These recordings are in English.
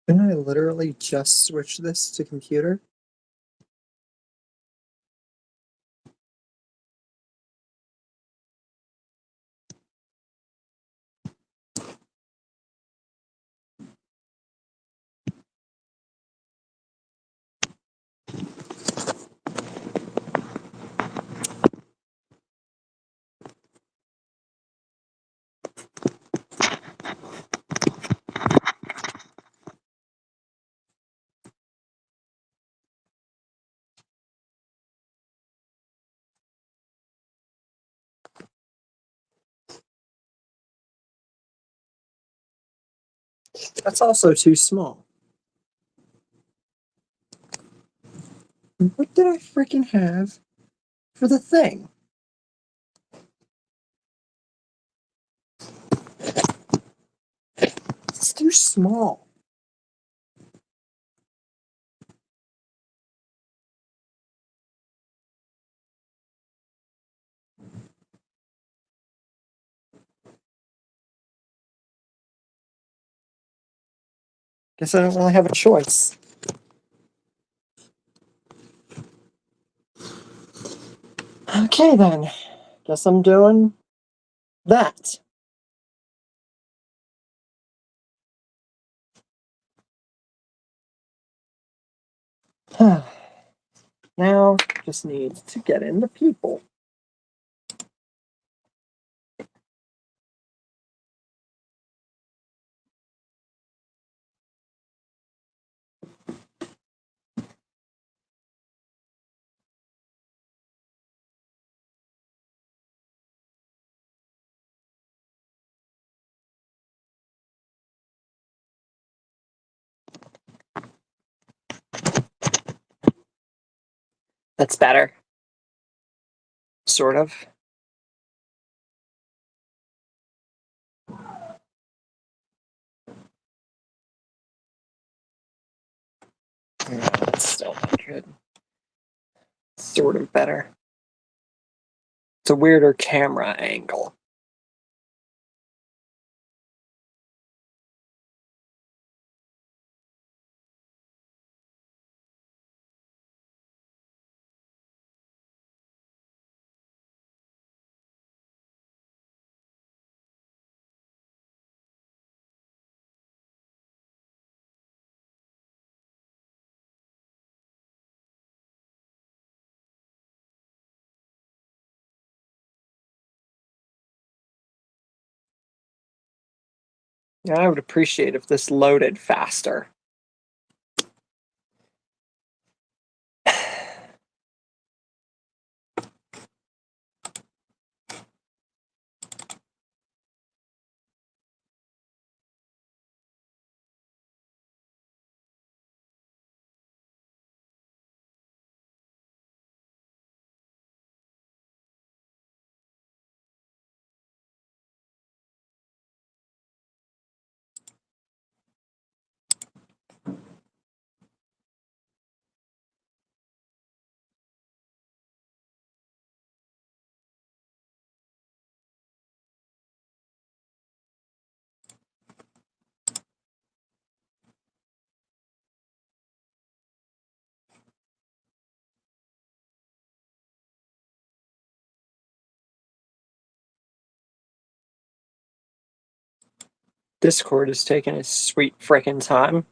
Didn't I literally just switch this to computer? That's also too small. What did I freaking have for the thing? It's too small. Guess I don't really have a choice. Okay then. Guess I'm doing that. Now, just need to get in the people. That's better. Sort of. Yeah, that's still not good. Sort of better. It's a weirder camera angle. Yeah, I would appreciate if this loaded faster. Discord is taking its sweet frickin' time.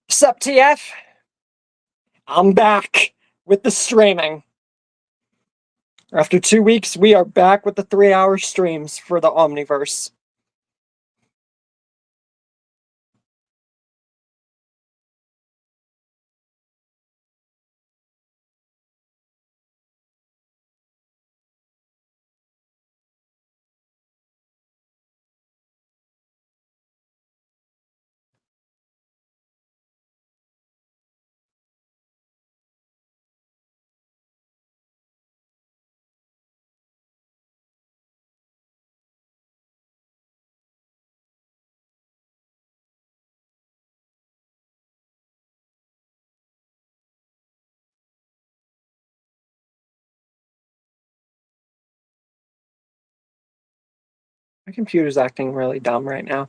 Sup, TF? I'm back with the streaming. After 2 weeks, we are back with the 3-hour streams for the Omniverse. My computer's acting really dumb right now.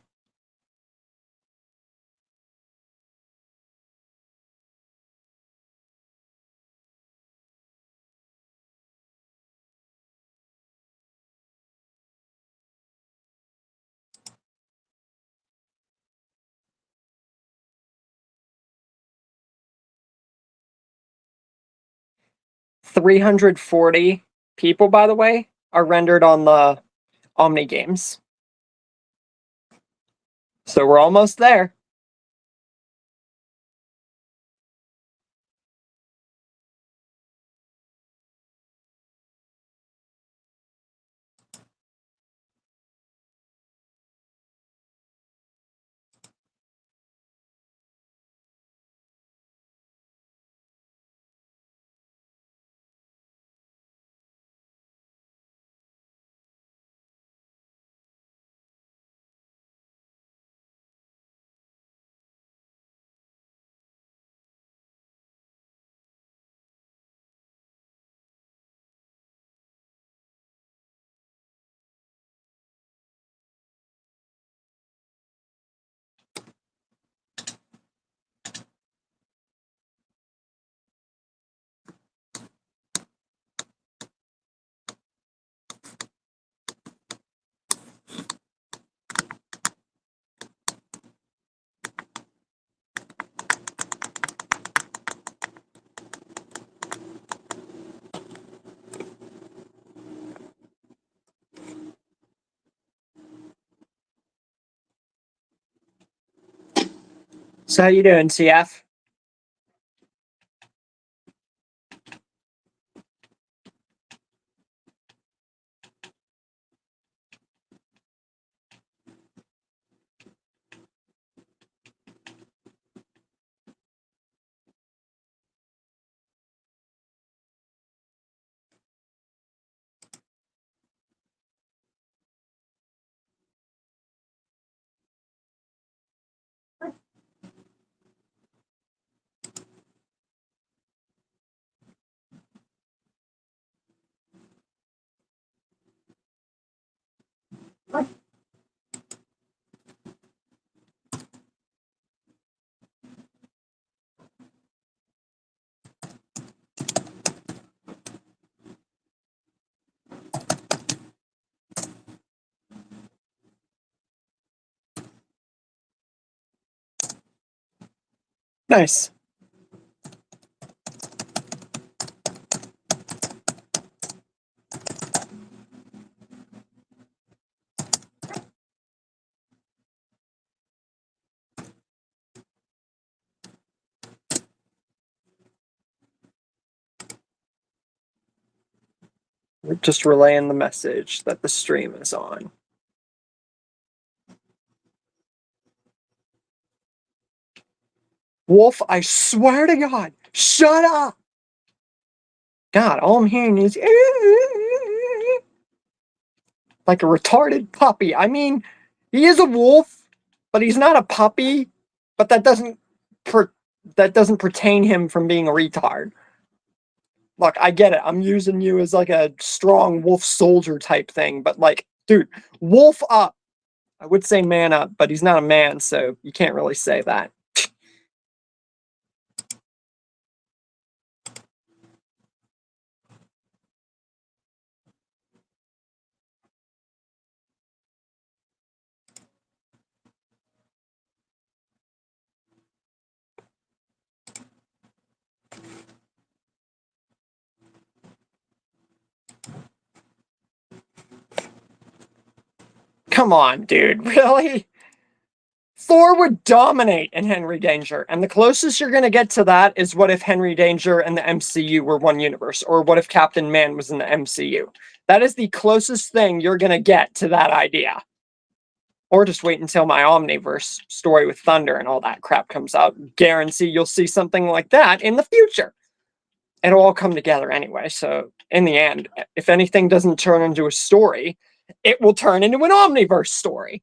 340 people, by the way, are rendered on the OMNI games. So we're almost there. So how you doing, CF? Nice. We're just relaying the message that the stream is on. Wolf, I swear to God, shut up! God, all I'm hearing is like a retarded puppy. I mean, he is a wolf, but he's not a puppy. But that doesn't pertain him from being a retard. Look, I get it. I'm using you as like a strong wolf soldier type thing, but like, dude, wolf up. I would say man up, but he's not a man, so you can't really say that. Come on, dude, really? Thor would dominate in Henry Danger, and the closest you're going to get to that is what if Henry Danger and the MCU were one universe, or what if Captain Man was in the MCU. That is the closest thing you're going to get to that idea. Or just wait until my Omniverse story with Thunder and all that crap comes out. Guarantee you'll see something like that in the future. It'll all come together anyway, so in the end, if anything doesn't turn into a story, it will turn into an Omniverse story.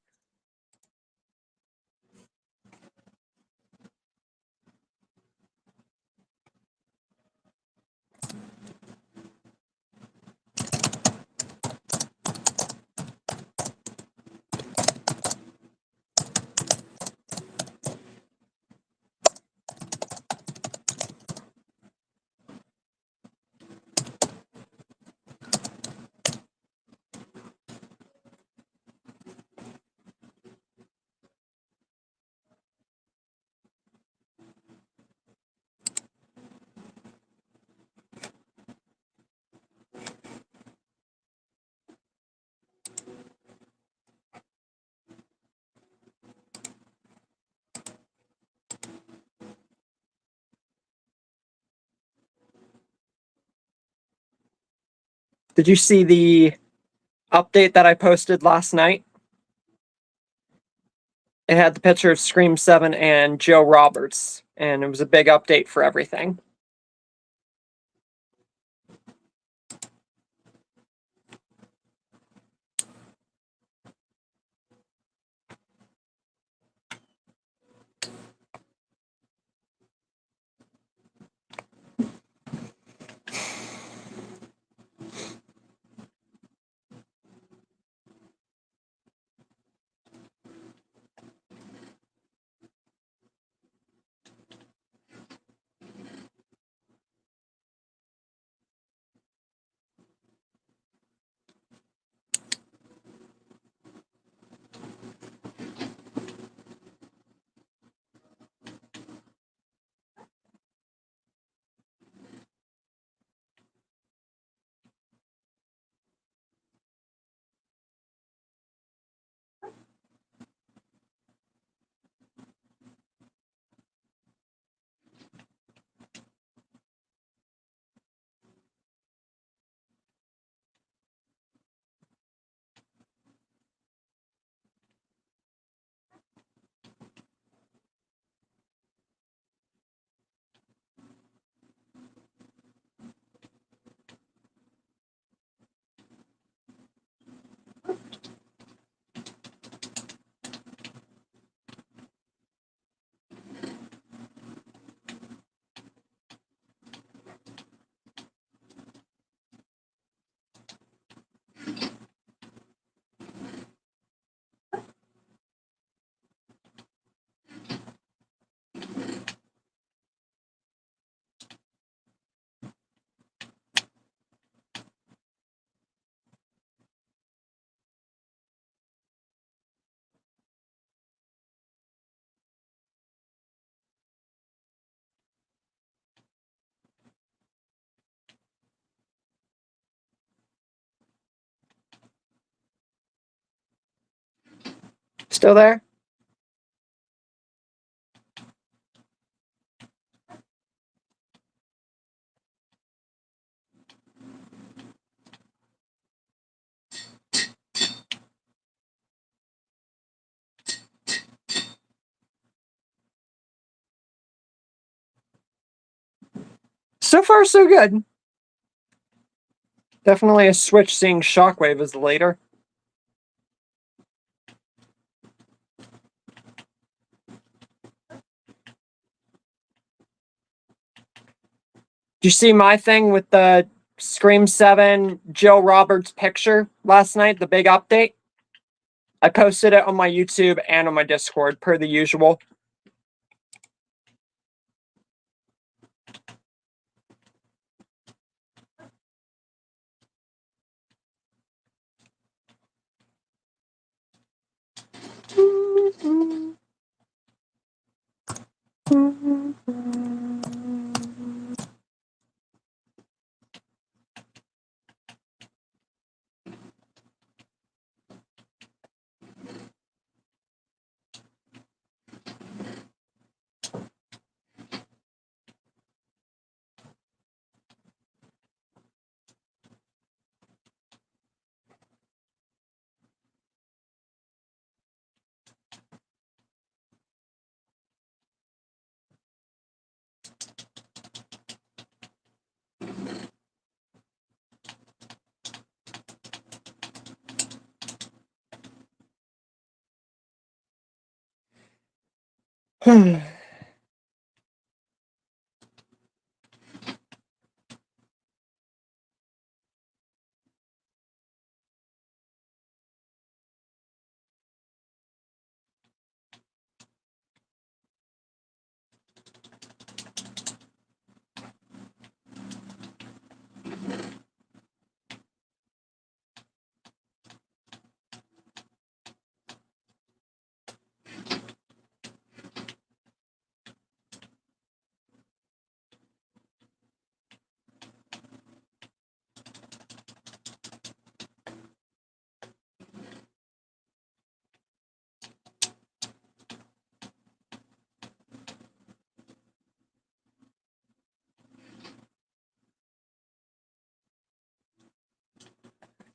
Did you see the update that I posted last night? It had the picture of Scream 7 and Joe Roberts, and it was a big update for everything. Still there? So far, so good. Definitely a switch seeing Shockwave as the leader. Did you see my thing with the Scream 7 Joe Roberts picture last night, the big update? I posted it on my YouTube and on my Discord, per the usual.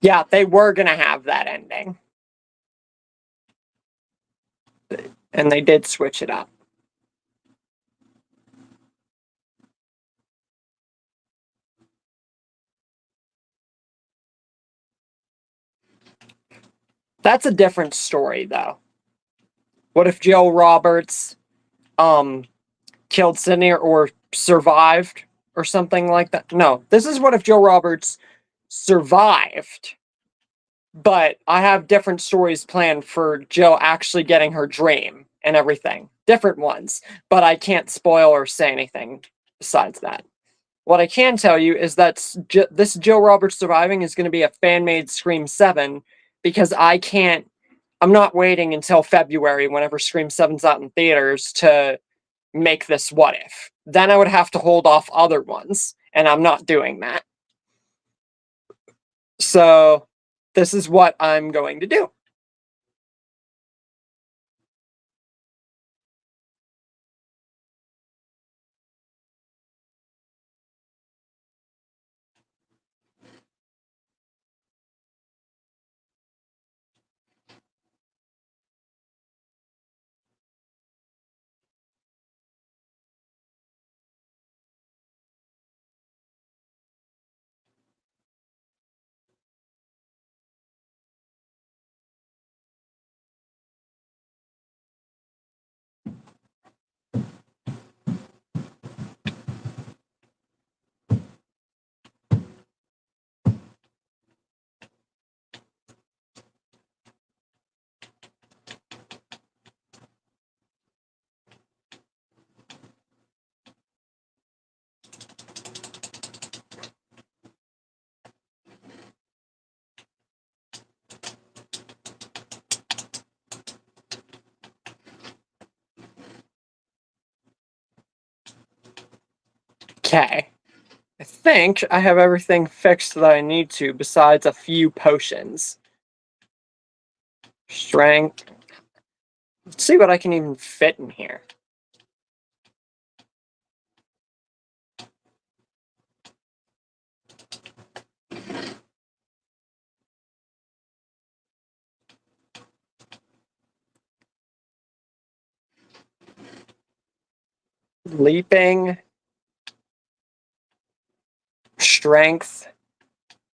Yeah, they were going to have that ending. And they did switch it up. That's a different story, though. What if Joe Roberts killed Sydney or survived or something like that? No, this is what if Joe Roberts survived, but I have different stories planned for Joe actually getting her dream and everything. Different ones, but I can't spoil or say anything besides that. What I can tell you is that this Joe Roberts surviving is going to be a fan-made Scream 7 because I'm not waiting until February whenever Scream 7's out in theaters to make this what if. Then I would have to hold off other ones, and I'm not doing that. So this is what I'm going to do. Okay. I think I have everything fixed that I need to besides a few potions. Strength. Let's see what I can even fit in here. Leaping. Strength.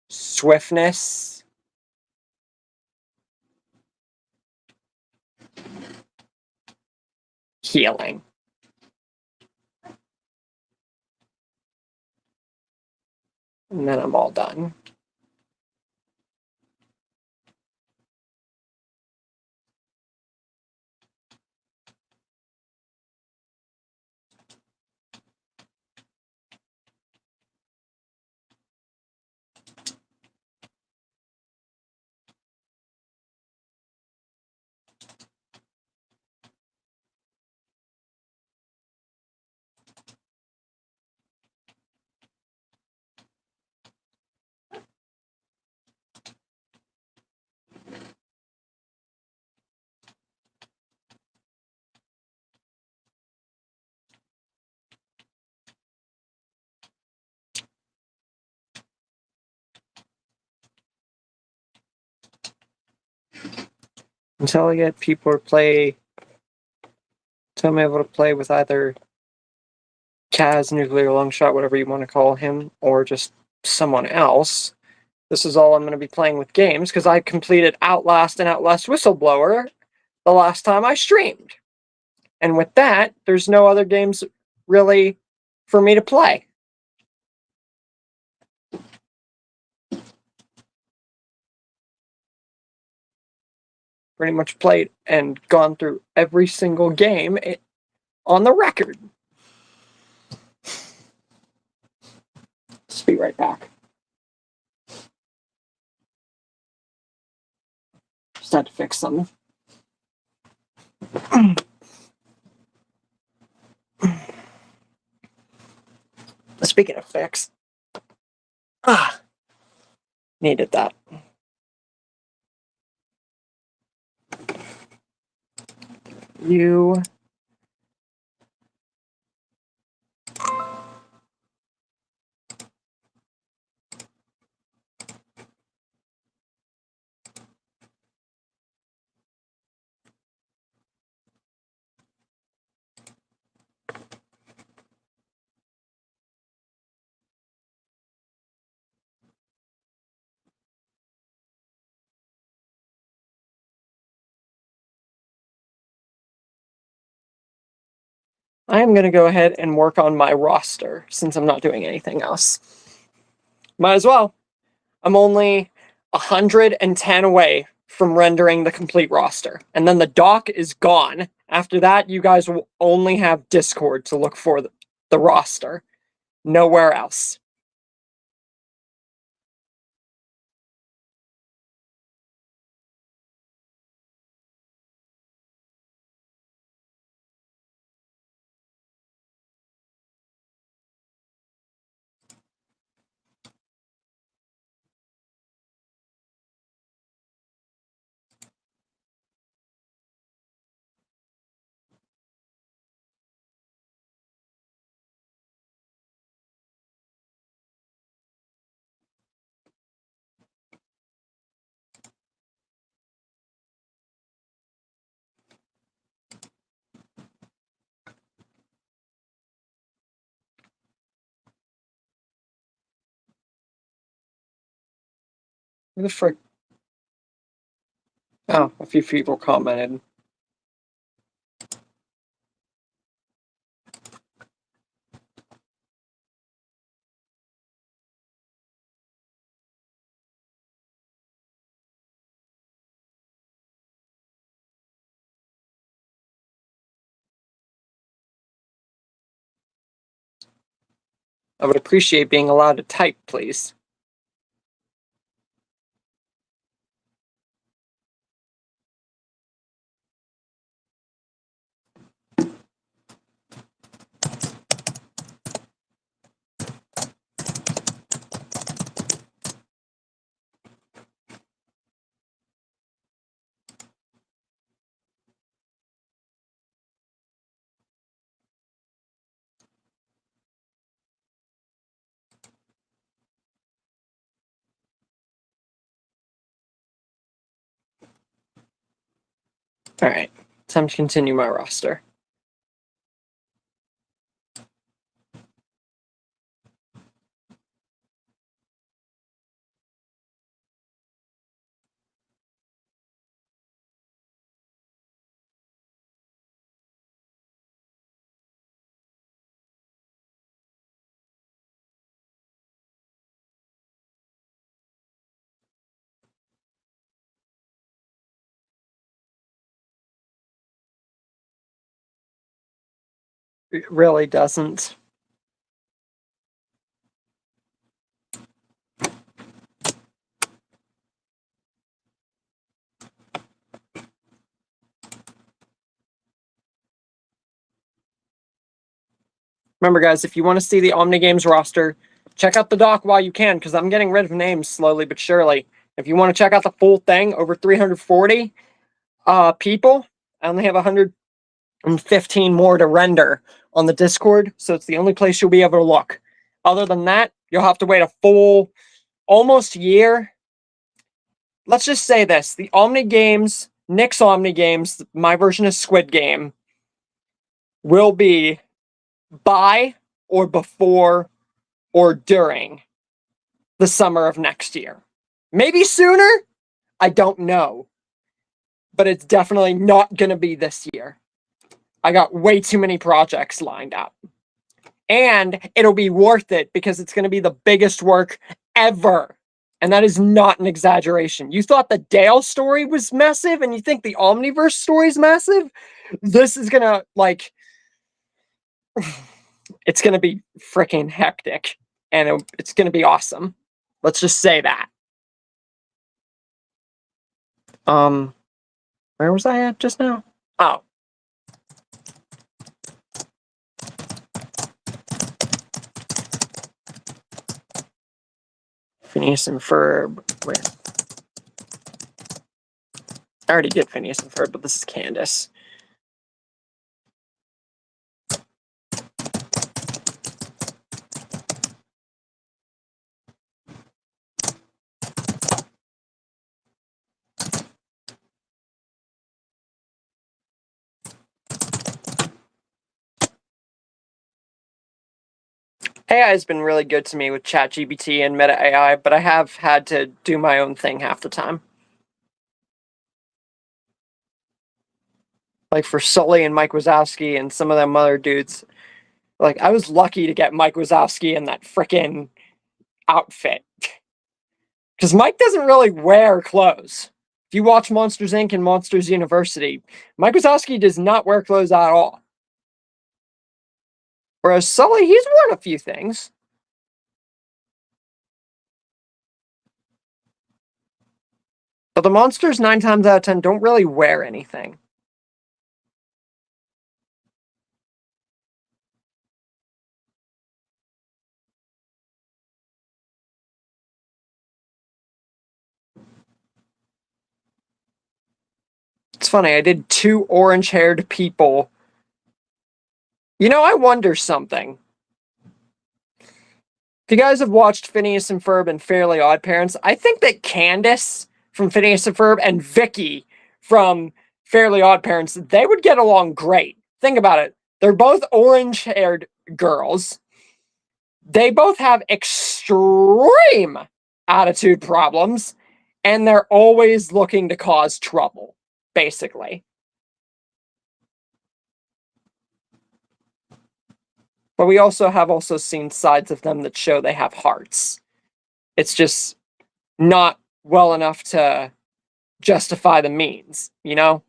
Swiftness. Healing. And then I'm all done. Until I get people to play. Until I'm able to play with either Kaz, Nuclear Longshot, whatever you want to call him, or just someone else. This is all I'm going to be playing with games because I completed Outlast and Outlast Whistleblower the last time I streamed. And with that, there's no other games really for me to play. Pretty much played and gone through every single game on the record. Just be right back. Just had to fix something. Speaking of fix, needed that. You I am going to go ahead and work on my roster since I'm not doing anything else. Might as well. I'm only 110 away from rendering the complete roster. And then the doc is gone. After that, you guys will only have Discord to look for the roster. Nowhere else. Who the frick? Oh, a few people commented. I would appreciate being allowed to type, please. Alright, time to continue my roster. It really doesn't. Remember, guys, if you want to see the Omni Games roster, check out the doc while you can, because I'm getting rid of names slowly but surely. If you want to check out the full thing, over 340 people, I only have 115 more to render on the Discord, so it's the only place you'll be able to look. Other than that, you'll have to wait a full, almost year. Let's just say this. The Omni Games, Nick's Omni Games, my version of Squid Game, will be by or before or during the summer of next year. Maybe sooner? I don't know. But it's definitely not going to be this year. I got way too many projects lined up. And it'll be worth it because it's going to be the biggest work ever. And that is not an exaggeration. You thought the Dale story was massive and you think the Omniverse story is massive? This is going to, like, it's going to be freaking hectic. And it's going to be awesome. Let's just say that. Where was I at just now? Oh. Phineas and Ferb. Where? I already did Phineas and Ferb, but this is Candace. AI has been really good to me with ChatGPT and Meta AI, but I have had to do my own thing half the time. Like for Sully and Mike Wazowski and some of them other dudes. Like, I was lucky to get Mike Wazowski in that frickin' outfit. Because Mike doesn't really wear clothes. If you watch Monsters Inc. and Monsters University, Mike Wazowski does not wear clothes at all. Whereas Sully, he's worn a few things. But the monsters, 9 times out of 10, don't really wear anything. It's funny, I did 2 orange-haired people. You know, I wonder something. If you guys have watched Phineas and Ferb and Fairly Odd Parents, I think that Candace from Phineas and Ferb and Vicky from Fairly Odd Parents, they would get along great. Think about it. They're both orange-haired girls. They both have extreme attitude problems, and they're always looking to cause trouble, basically. But we also have seen sides of them that show they have hearts. It's just not well enough to justify the means, you know?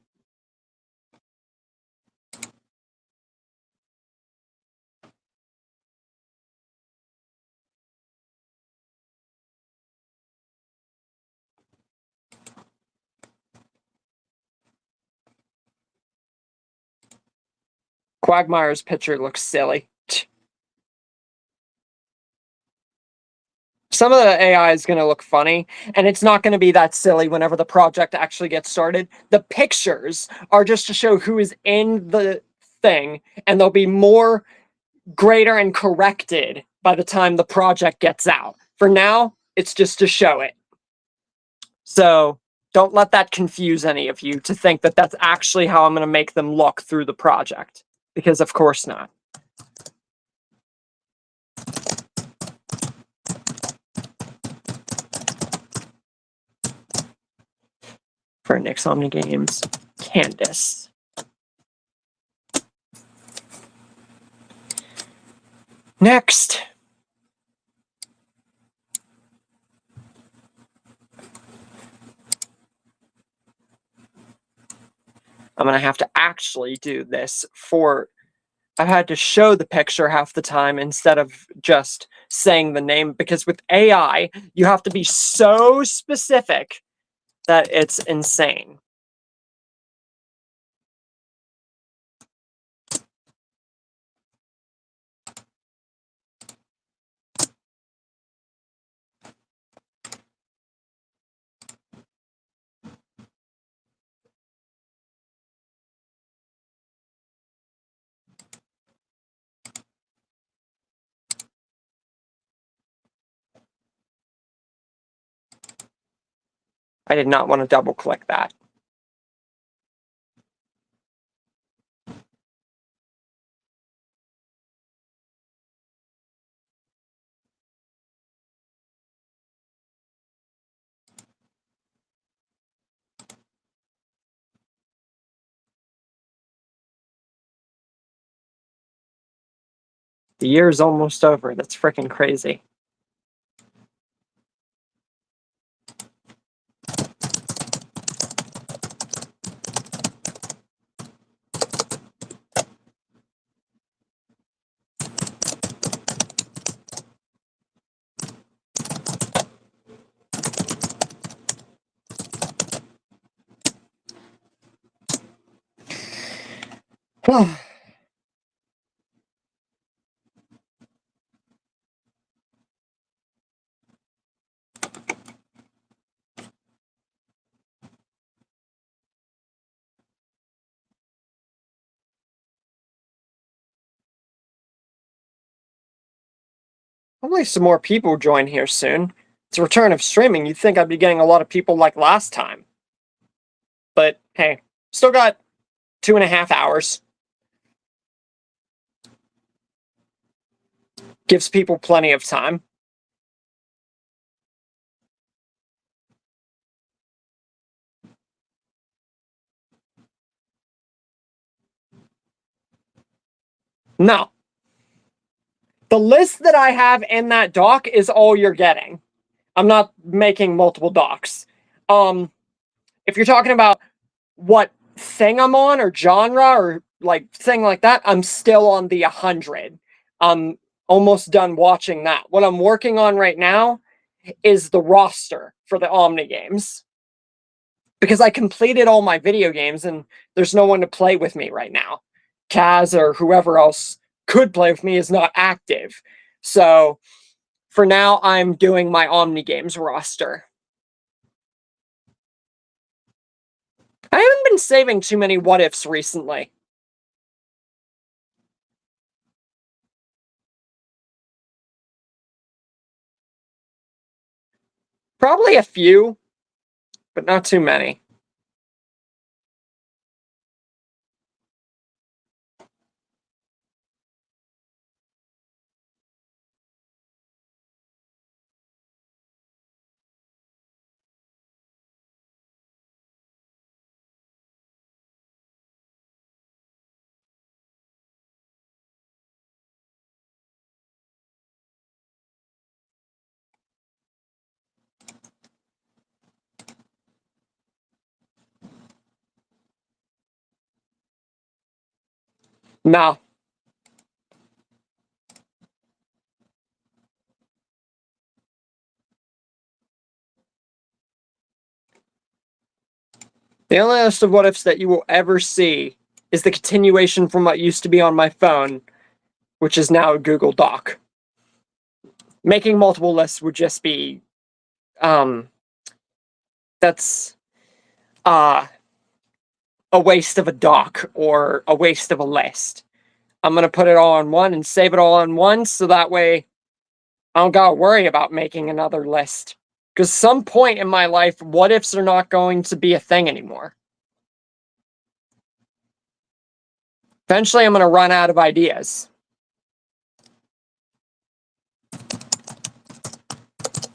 Quagmire's picture looks silly. Some of the AI is going to look funny, and it's not going to be that silly whenever the project actually gets started. The pictures are just to show who is in the thing, and they'll be more greater and corrected by the time the project gets out. For now, it's just to show it. So don't let that confuse any of you to think that that's actually how I'm going to make them look through the project, because of course not. For Nick's Omni Games, Candace. Next. I'm going to have to actually do this for... I've had to show the picture half the time instead of just saying the name, because with AI, you have to be so specific that it's insane. I did not want to double click that. The year's almost over. That's freaking crazy. Hopefully some more people join here soon. It's a return of streaming. You'd think I'd be getting a lot of people like last time. But hey, still got 2.5 hours. Gives people plenty of time. No. The list that I have in that doc is all you're getting. I'm not making multiple docs. If you're talking about what thing I'm on or genre or like thing like that, I'm still on the 100. I'm almost done watching that. What I'm working on right now is the roster for the Omni games. Because I completed all my video games and there's no one to play with me right now. Kaz or whoever else could play with me is not active. So for now, I'm doing my Omni games roster. I haven't been saving too many what ifs recently. Probably a few, but not too many. No. The only list of what ifs that you will ever see is the continuation from what used to be on my phone, which is now a Google Doc. Making multiple lists would just be that's a waste of a doc or a waste of a list. I'm gonna put it all on one and save it all on one, so that way I don't gotta worry about making another list. Because some point in my life, what ifs are not going to be a thing anymore. Eventually, I'm gonna run out of ideas.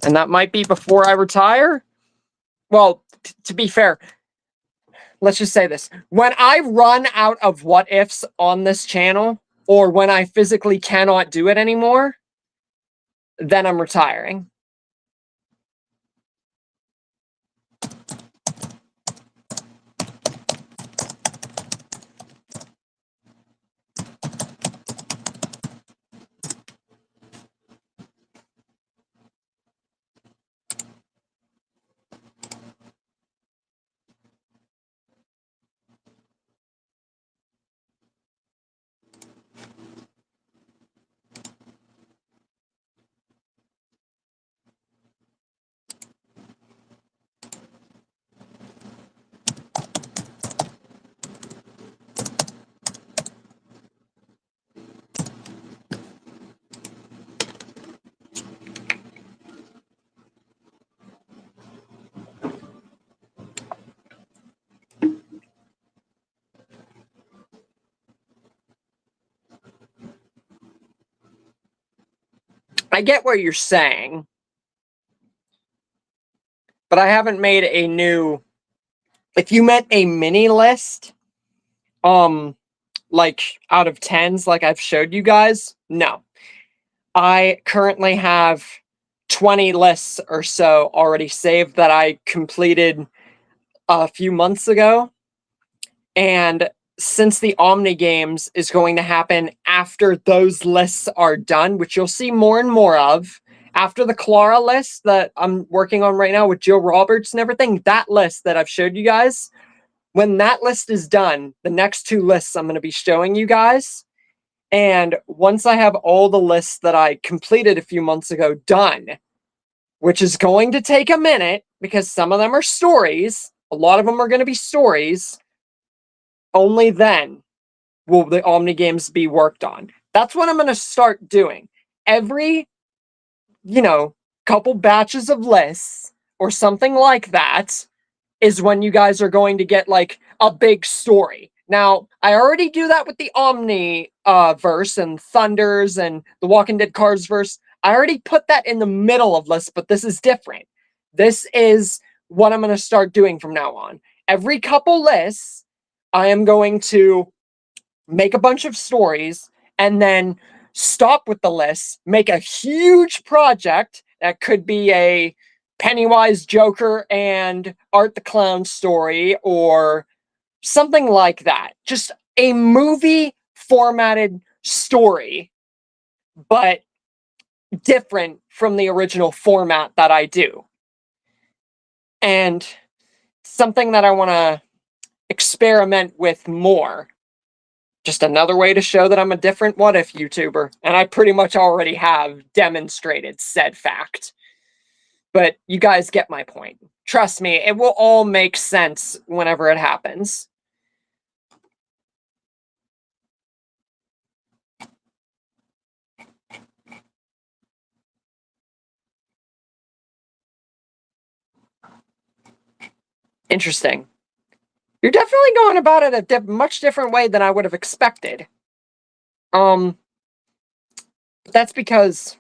And that might be before I retire. Well, to be fair, let's just say this. When I run out of what ifs on this channel, or when I physically cannot do it anymore, then I'm retiring. I get what you're saying, but I haven't made a new. If you meant a mini list, like out of tens, like I've showed you guys, no. I currently have 20 lists or so already saved that I completed a few months ago. And since the Omni games is going to happen after those lists are done, which you'll see more and more of, after the Clara list that I'm working on right now with Jill Roberts and everything, that list that I've showed you guys, when that list is done, the next two lists I'm going to be showing you guys. And once I have all the lists that I completed a few months ago done, which is going to take a minute because some of them are stories, a lot of them are going to be stories, only then will the Omni games be worked on. That's what I'm going to start doing. Every, couple batches of lists or something like that is when you guys are going to get like a big story. Now, I already do that with the Omni verse and Thunders and the Walking Dead Cars verse. I already put that in the middle of lists, but this is different. This is what I'm going to start doing from now on. Every couple lists, I am going to make a bunch of stories and then stop with the lists, make a huge project that could be a Pennywise Joker and Art the Clown story or something like that. Just a movie formatted story, but different from the original format that I do. And something that I want to experiment with more. Just another way to show that I'm a different what if YouTuber. And I pretty much already have demonstrated said fact. But you guys get my point. Trust me, it will all make sense whenever it happens. Interesting. You're definitely going about it a much different way than I would have expected. That's because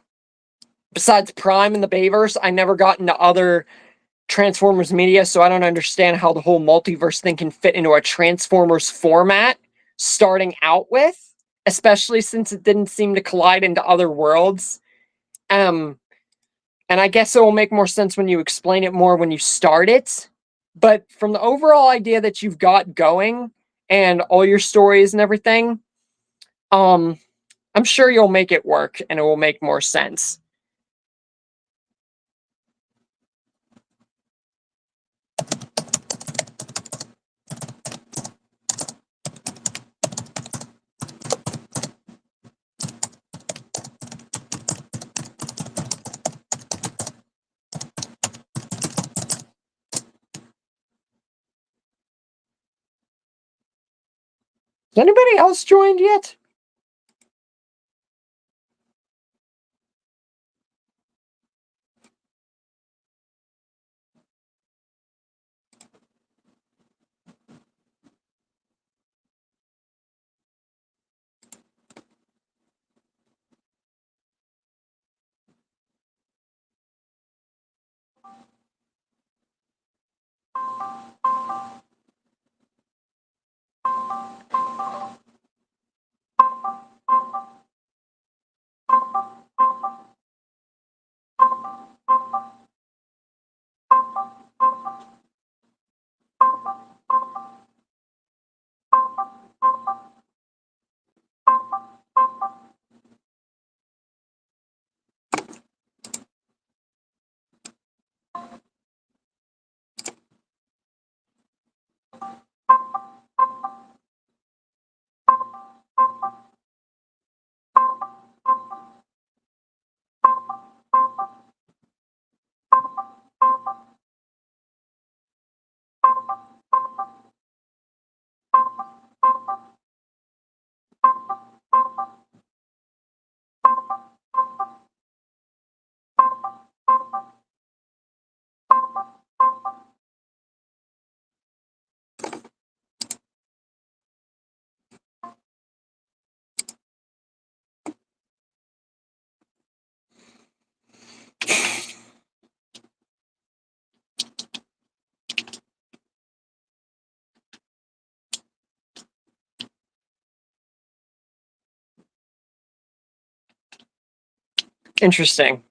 besides Prime and the Bayverse, I never got into other Transformers media, so I don't understand how the whole multiverse thing can fit into a Transformers format starting out with, especially since it didn't seem to collide into other worlds. And I guess it will make more sense when you explain it more when you start it. But from the overall idea that you've got going and all your stories and everything, I'm sure you'll make it work and it will make more sense. Has anybody else joined yet? Interesting.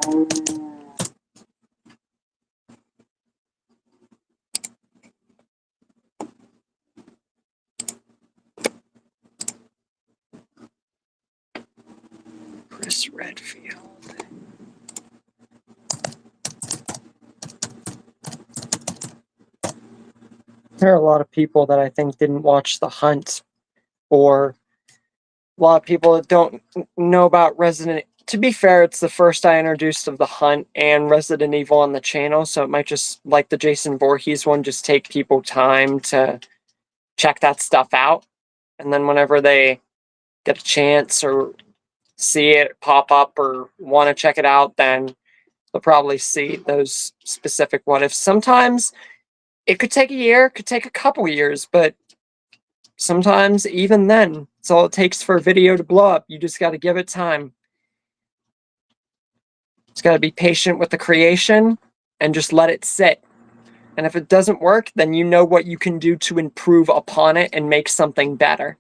Chris Redfield. There are a lot of people that I think didn't watch The Hunt, or a lot of people that don't know about Resident. To be fair, it's the first I introduced of The Hunt and Resident Evil on the channel, so it might just, like the Jason Voorhees one, just take people time to check that stuff out. And then whenever they get a chance or see it pop up or want to check it out, then they'll probably see those specific what ifs. Sometimes it could take a year, it could take a couple years, but sometimes even then, it's all it takes for a video to blow up. You just got to give it time. Just got to be patient with the creation and just let it sit. And if it doesn't work, then you know what you can do to improve upon it and make something better.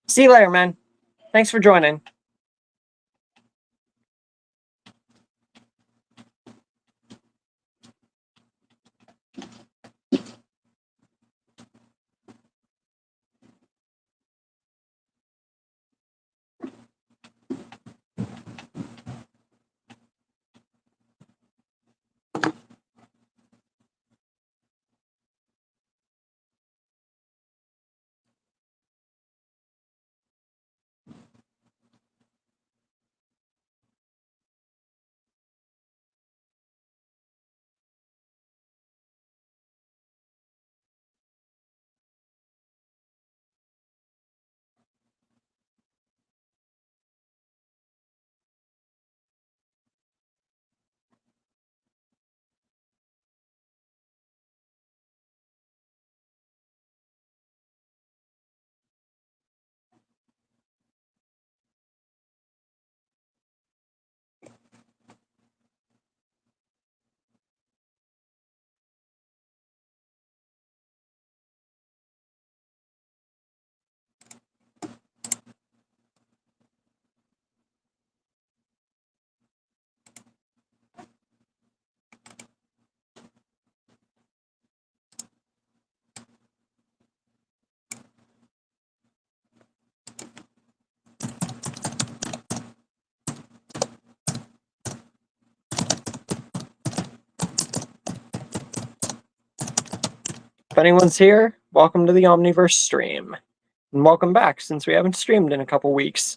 See you later, man. Thanks for joining. If anyone's here, welcome to the Omniverse stream. And welcome back, since we haven't streamed in a couple weeks.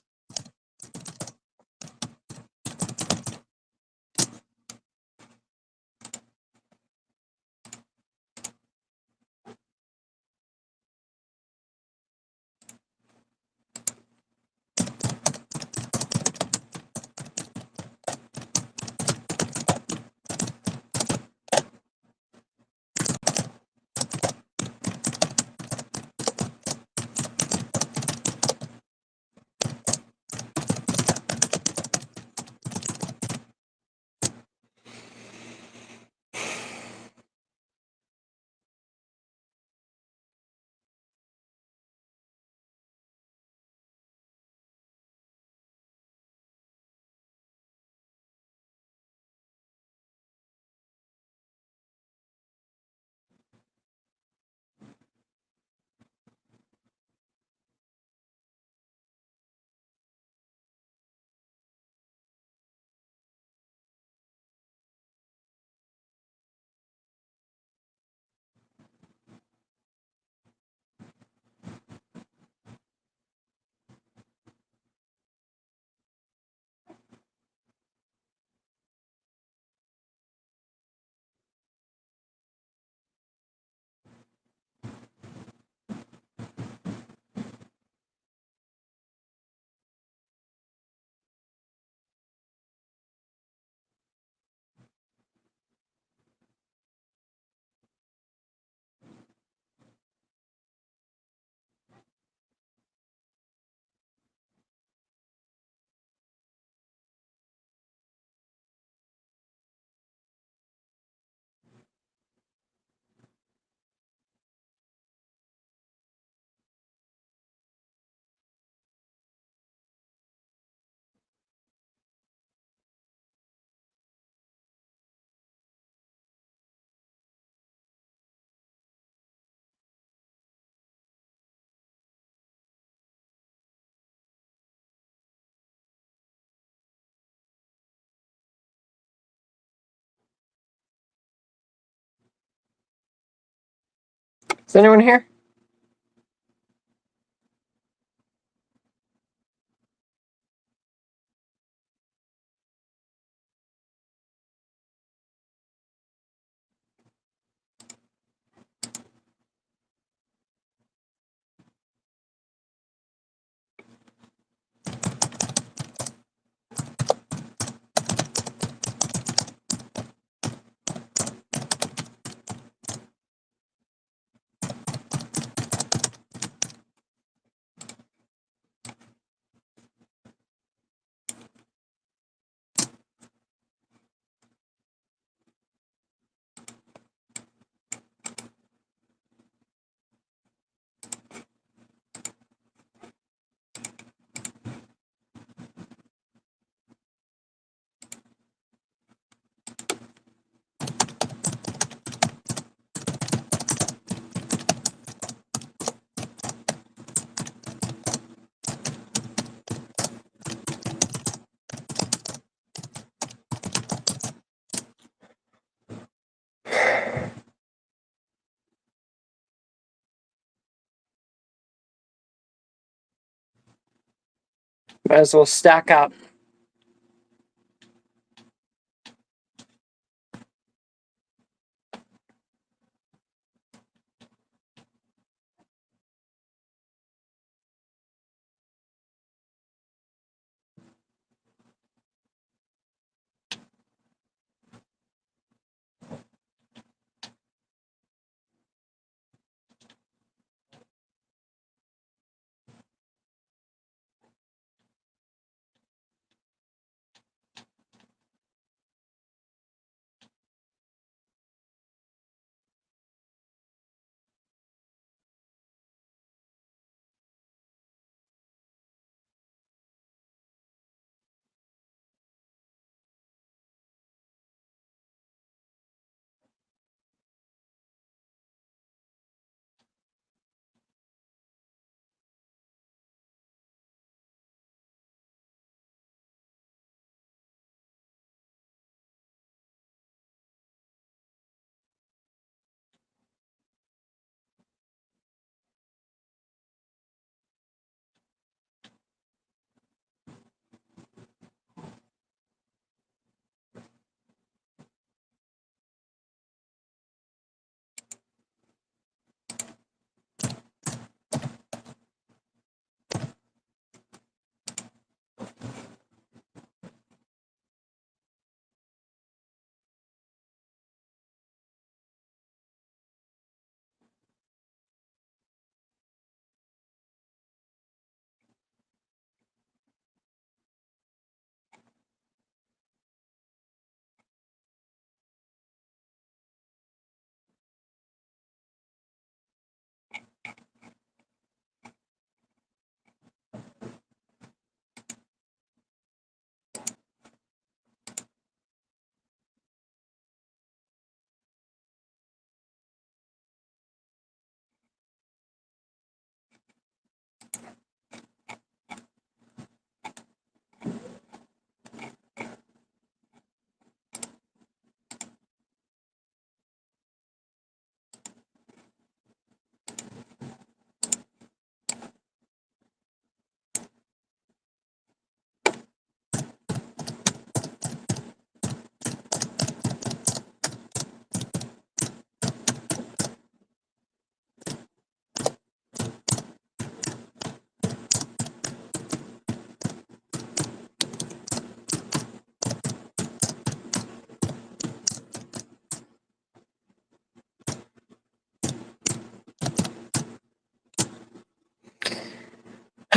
Is anyone here? Might as well stack up.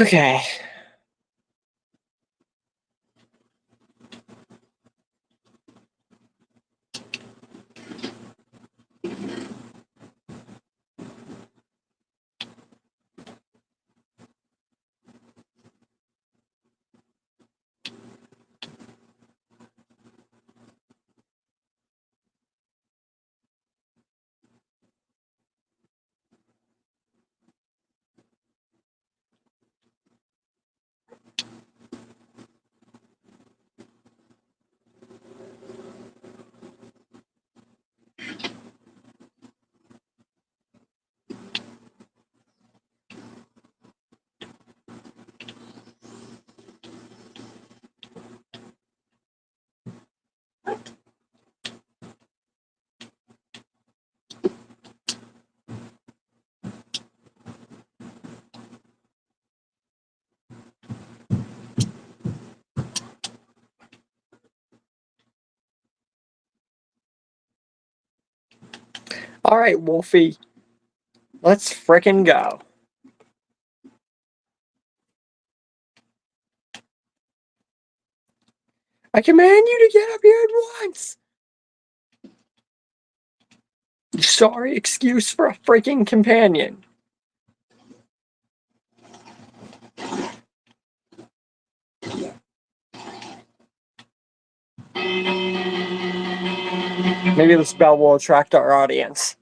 Okay. Alright, Wolfie. Let's frickin' go. I command you to get up here at once! Sorry excuse for a freaking companion. Maybe this bell will attract our audience.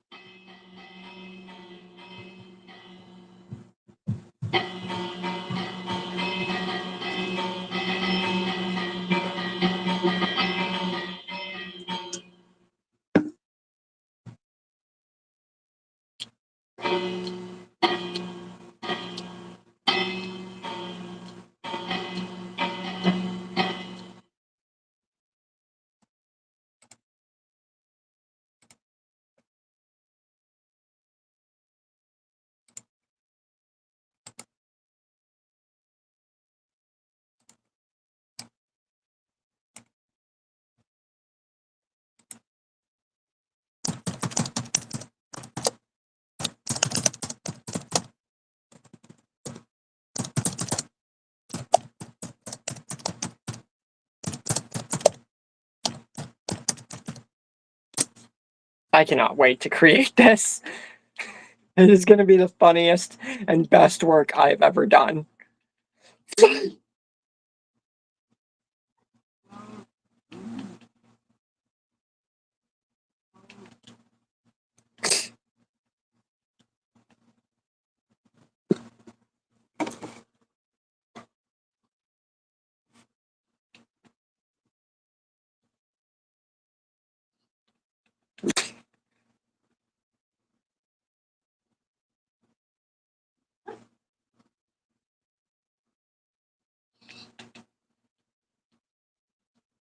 I cannot wait to create this. It is going to be the funniest and best work I've ever done.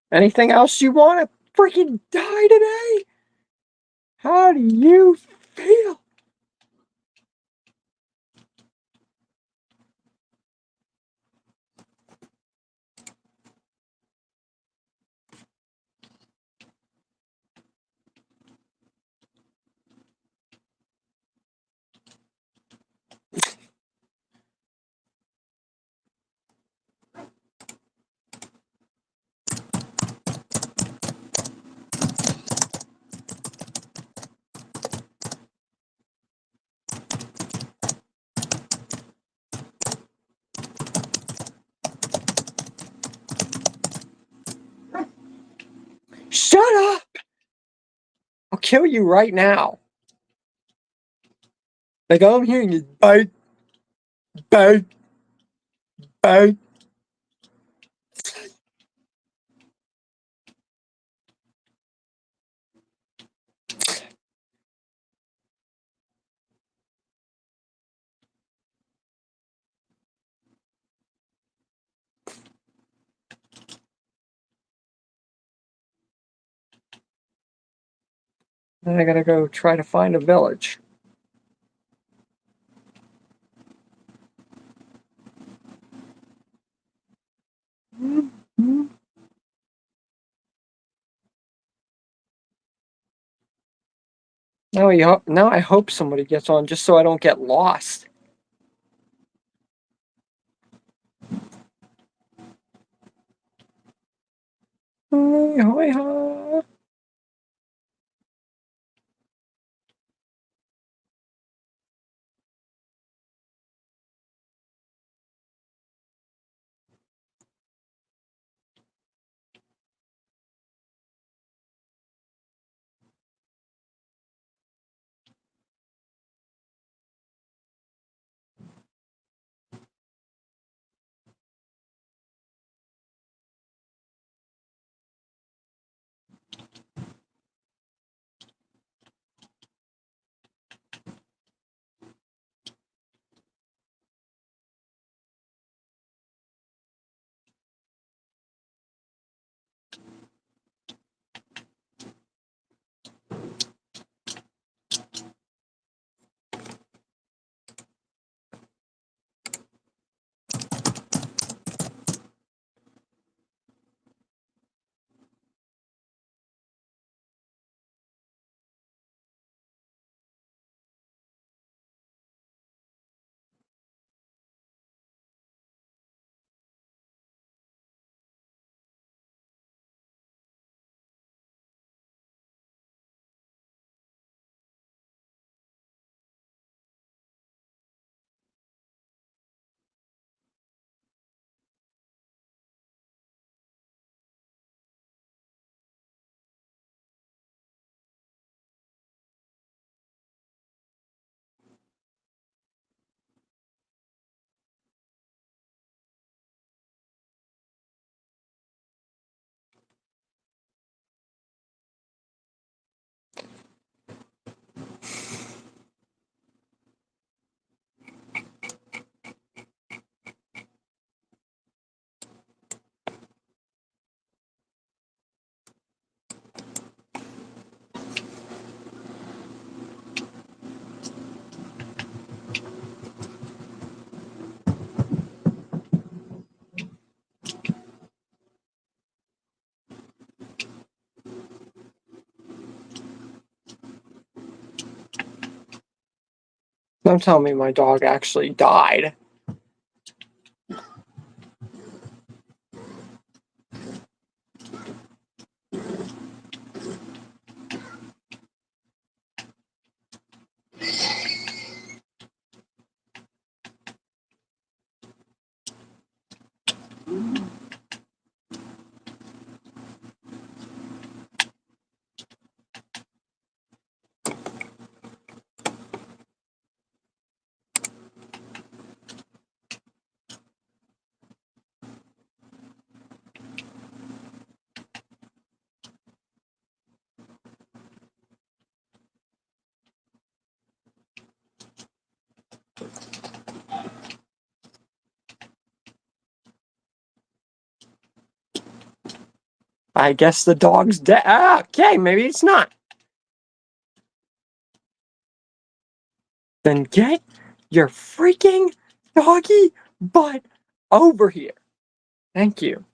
Anything else you want to freaking die today? How do you feel? Shut up! I'll kill you right now. Like all I'm hearing is bite, bite, bite. Then I gotta go try to find a village. Now I hope somebody gets on just so I don't get lost. Hoi, hoi, hoi. Don't tell me my dog actually died. I guess the dog's dead. Ah, okay, maybe it's not. Then get your freaking doggy butt over here. Thank you.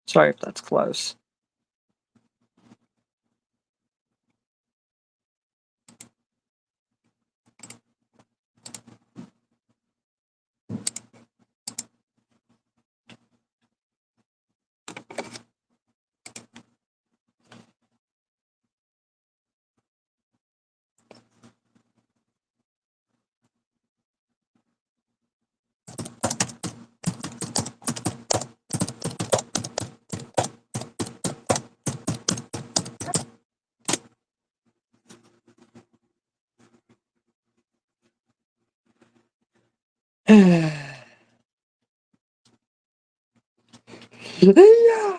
Sorry if that's close. Yeah. Yeah.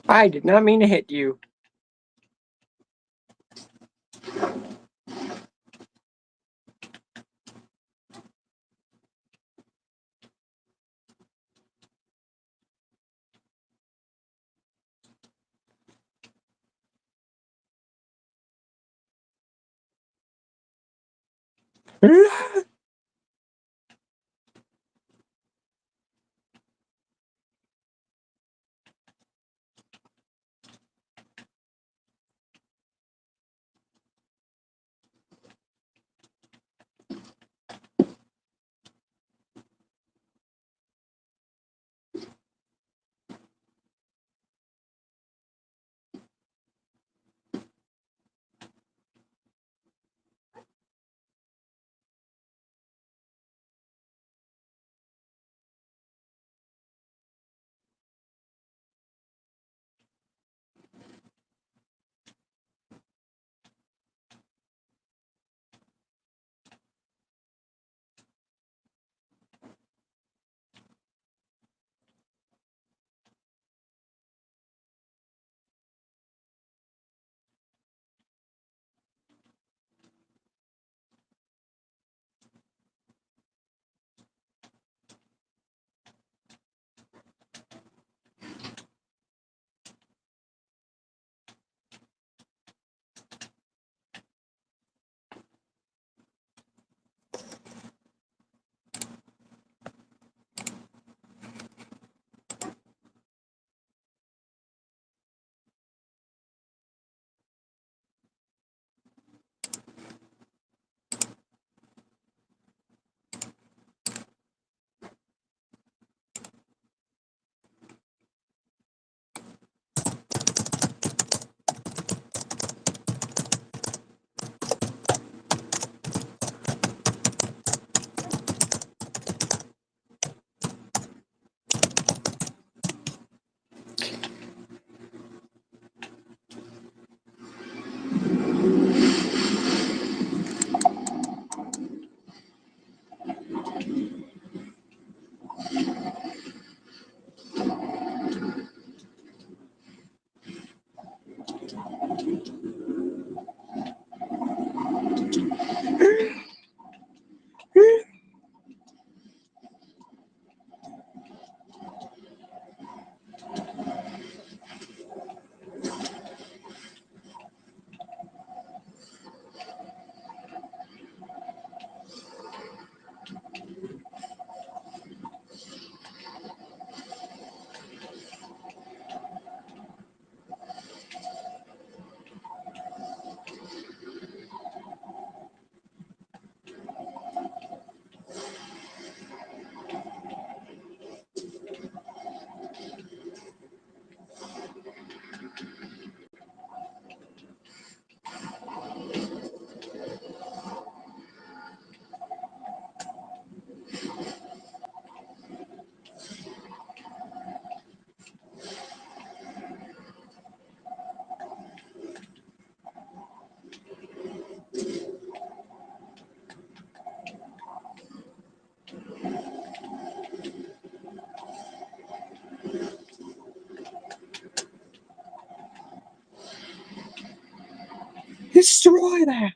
I did not mean to hit you. Destroy that!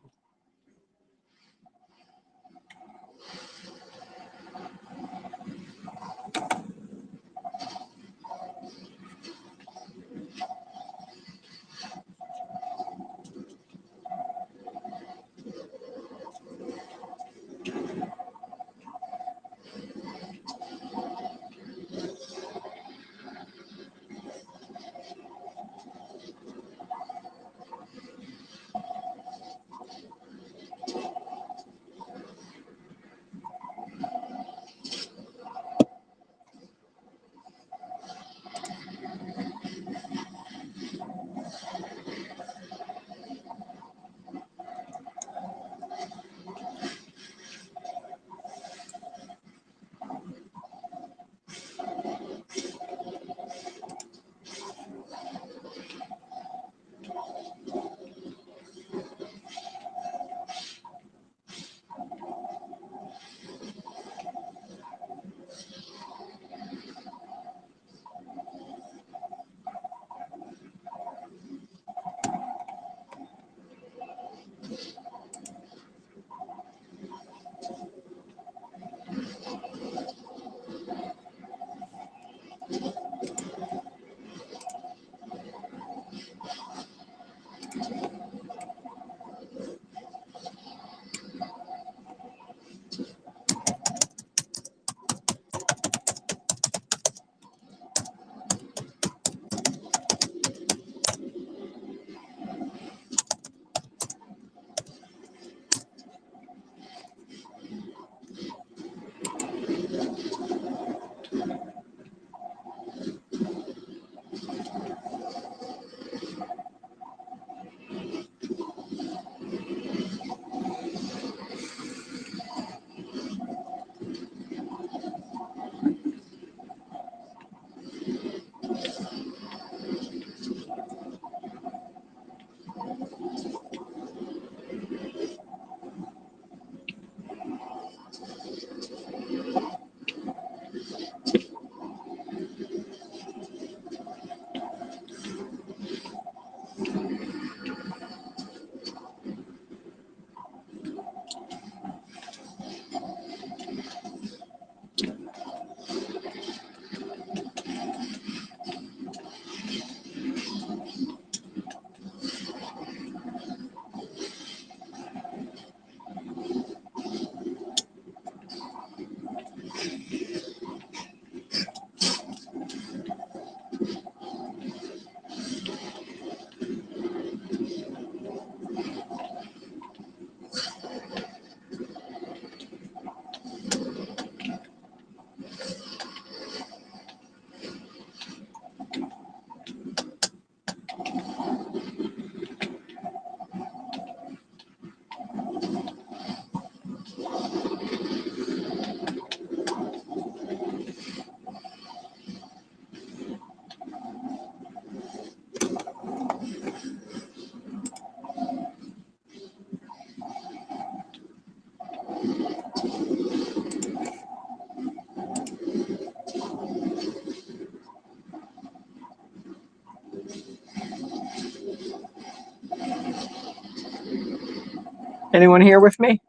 Anyone here with me?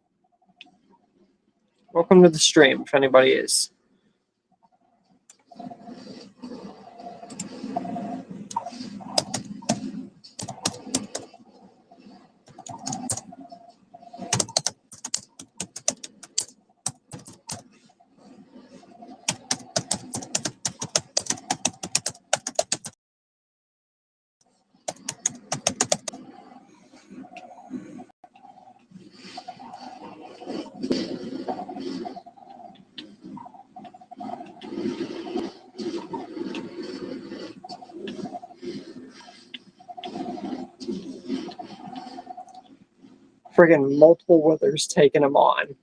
Welcome to the stream, if anybody is. Friggin' multiple withers taking them on.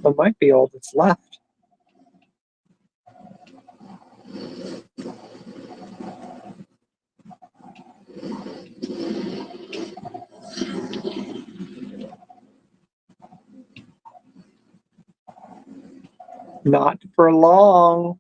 That might be all that's left. Not for long.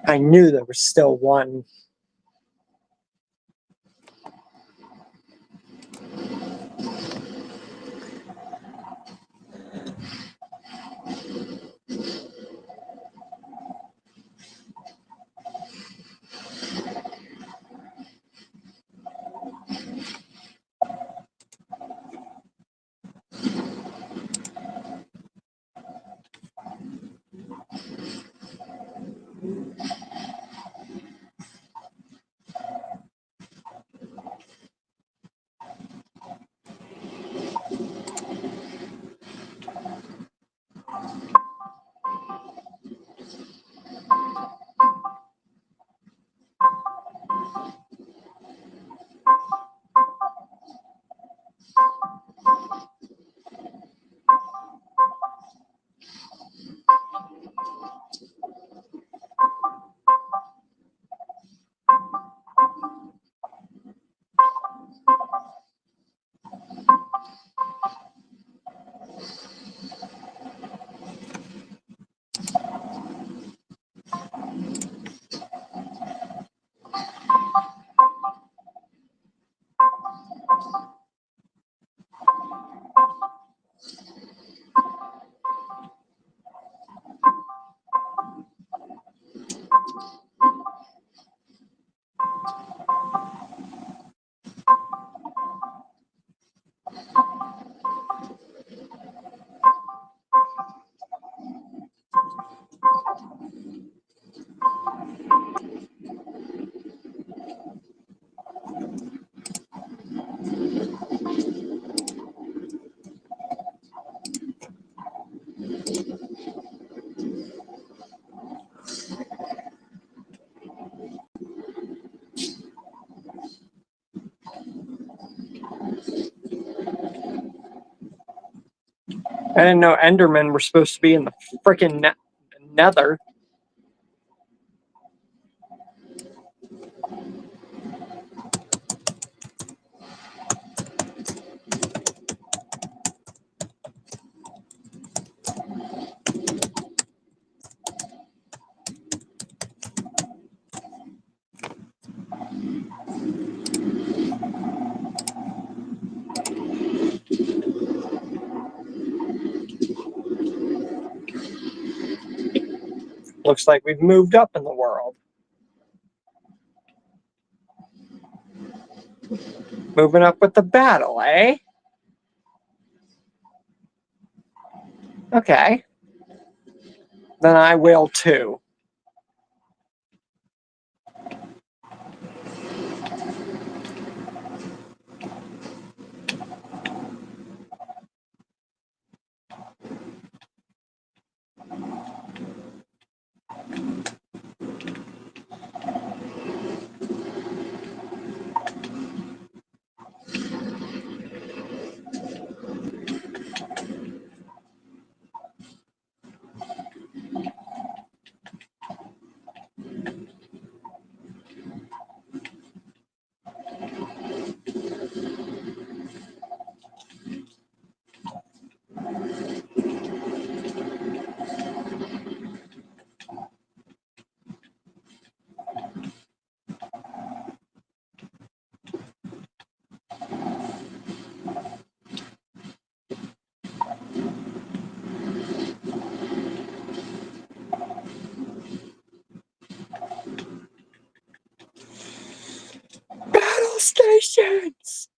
I knew there was still one. I didn't know Endermen were supposed to be in the frickin' nether. Looks like we've moved up in the world. Moving up with the battle, eh? Okay. Then I will too. Battle stations!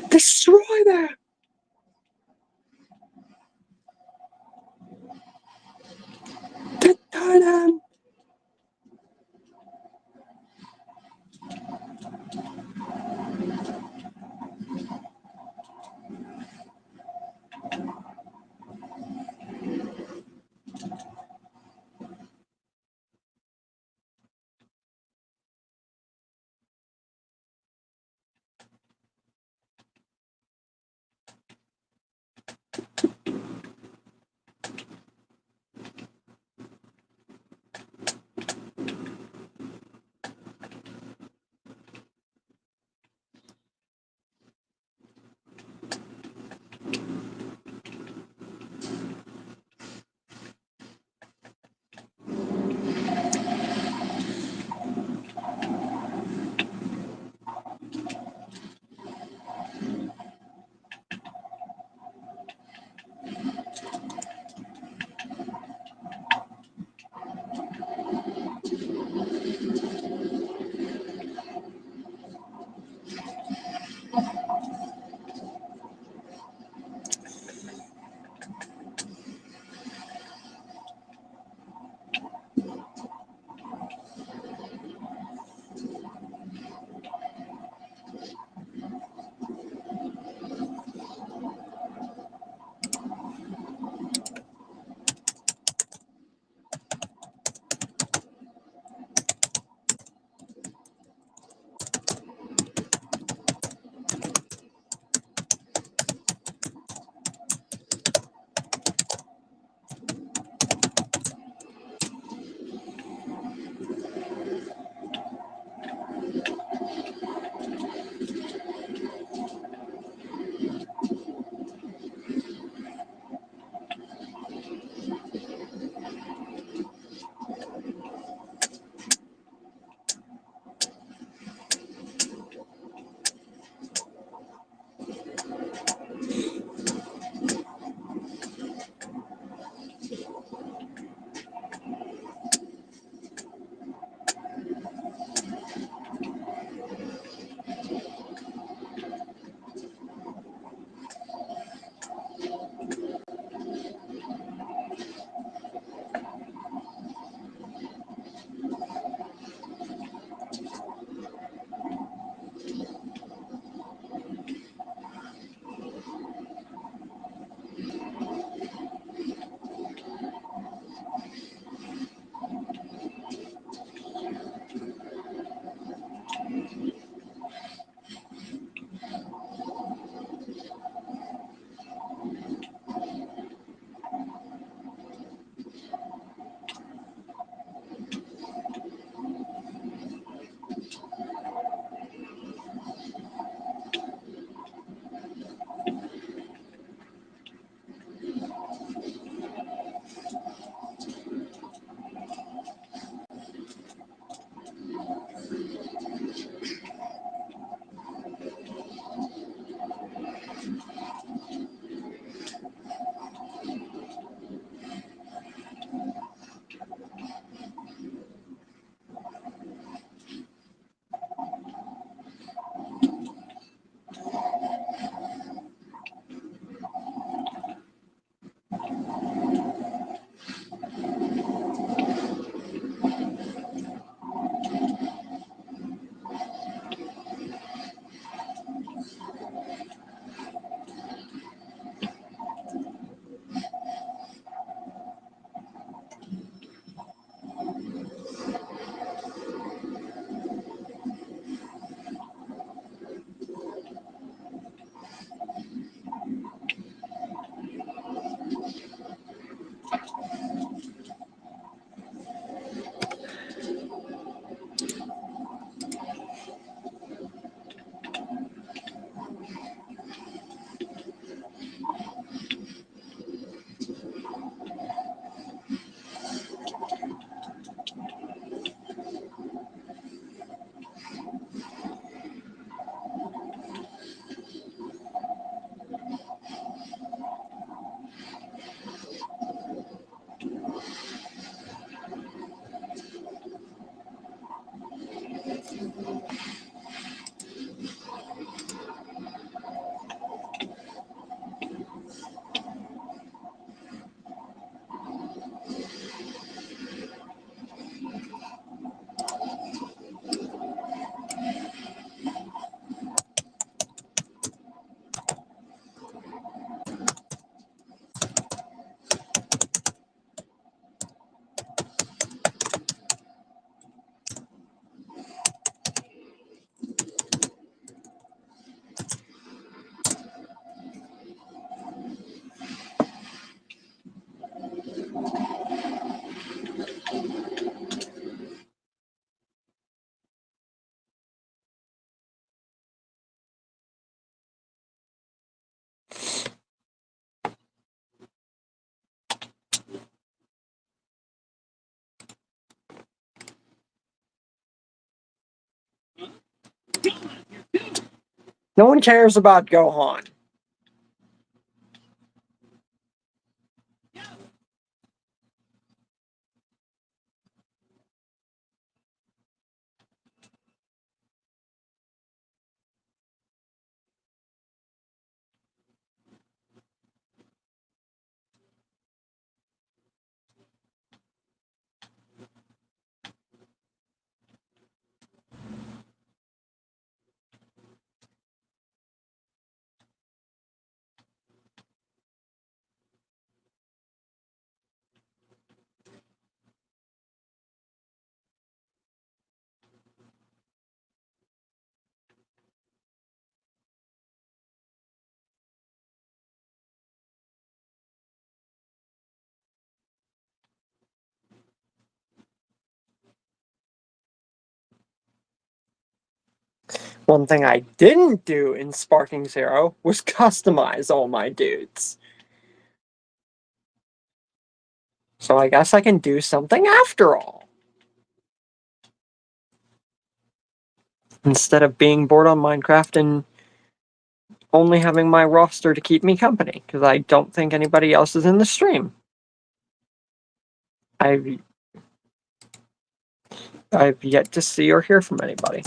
Destroy them! Destroy them! No one cares about Gohan. One thing I didn't do in Sparking Zero was customize all my dudes. So I guess I can do something after all. Instead of being bored on Minecraft and only having my roster to keep me company, because I don't think anybody else is in the stream. I've yet to see or hear from anybody.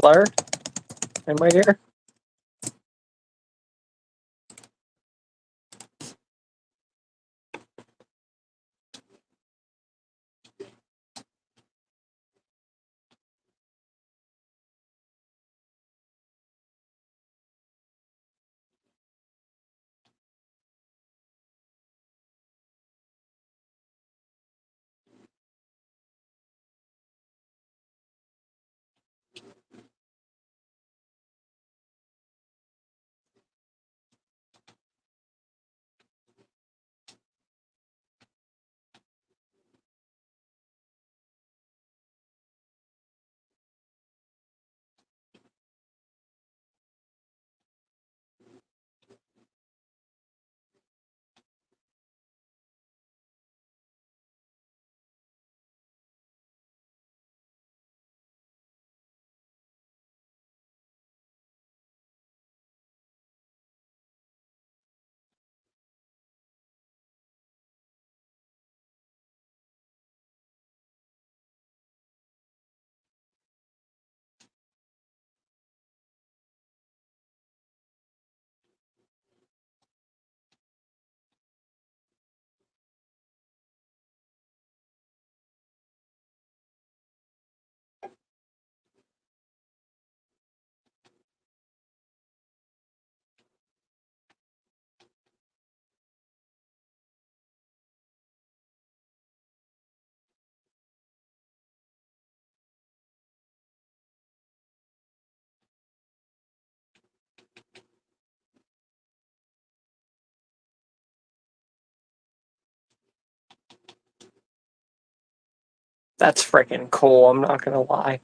Hello? Anybody here? That's freaking cool, I'm not gonna lie.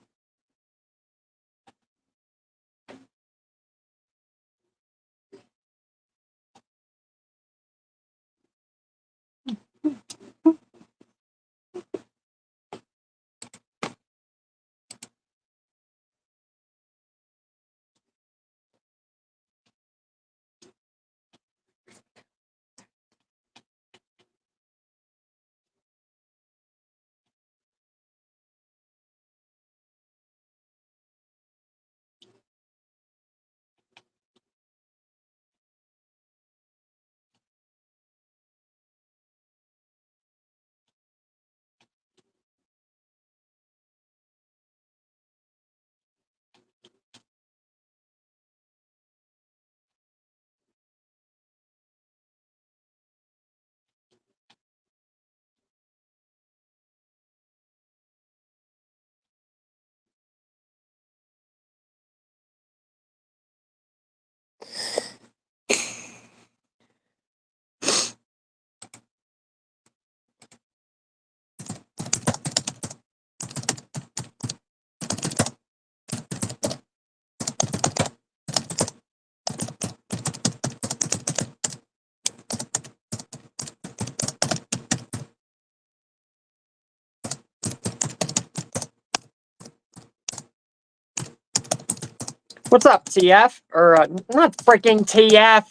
What's up, TF? Or, not freaking TF!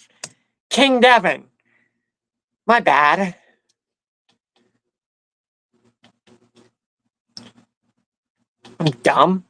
King Devin! My bad. I'm dumb.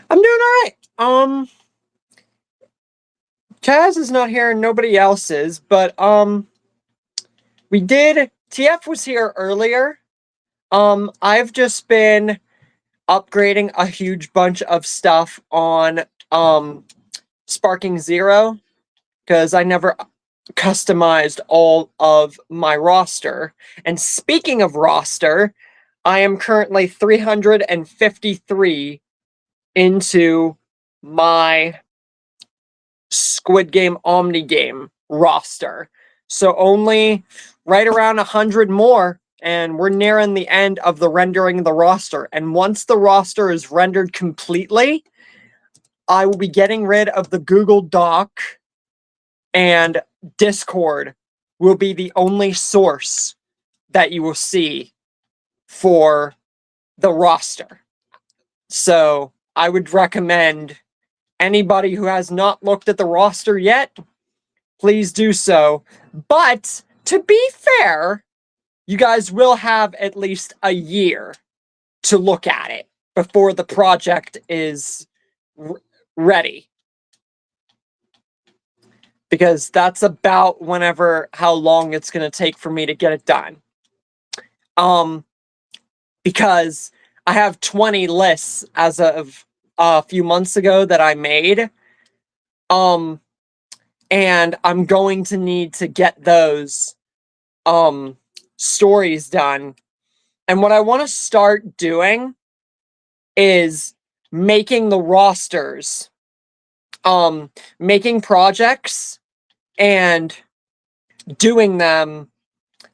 I'm doing alright. Chaz is not here and nobody else is, but, TF was here earlier. I've just been upgrading a huge bunch of stuff on, Sparking Zero, because I never customized all of my roster. And speaking of roster, I am currently 353 into my Squid Game Omni game roster. So only right around 100 more, and we're nearing the end of the rendering the roster. And once the roster is rendered completely, I will be getting rid of the Google Doc, and Discord will be the only source that you will see for the roster. So I would recommend anybody who has not looked at the roster yet, please do so. But to be fair, you guys will have at least a year to look at it before the project is ready. Because that's about how long it's going to take for me to get it done. Because I have 20 lists as of a few months ago that I made. And I'm going to need to get those stories done. And what I want to start doing is making the rosters, making projects and doing them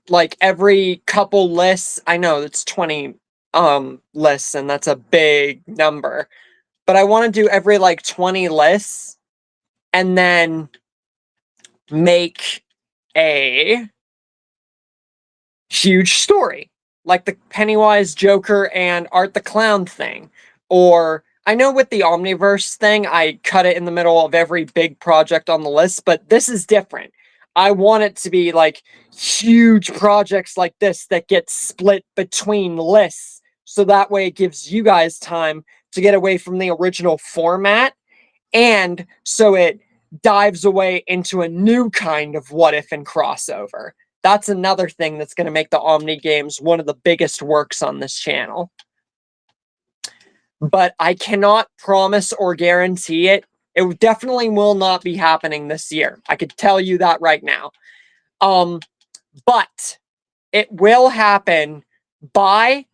like every couple lists. I know it's 20 lists and that's a big number, but I want to do every like 20 lists and then make a huge story, like the Pennywise Joker and Art the Clown thing. Or I know with the Omniverse thing, I cut it in the middle of every big project on the list, but this is different. I want it to be like huge projects like this that get split between lists. So that way it gives you guys time to get away from the original format. And so it dives away into a new kind of what if and crossover. That's another thing that's going to make the Omni games one of the biggest works on this channel. But I cannot promise or guarantee it. It definitely will not be happening this year. I could tell you that right now. But it will happen by,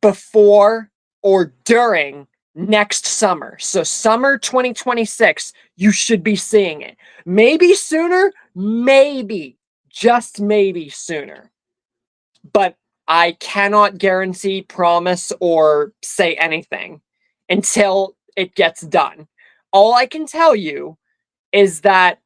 before, or during next summer. So summer 2026, you should be seeing it. Maybe sooner, maybe, just maybe sooner. But I cannot guarantee, promise, or say anything until it gets done. All I can tell you is that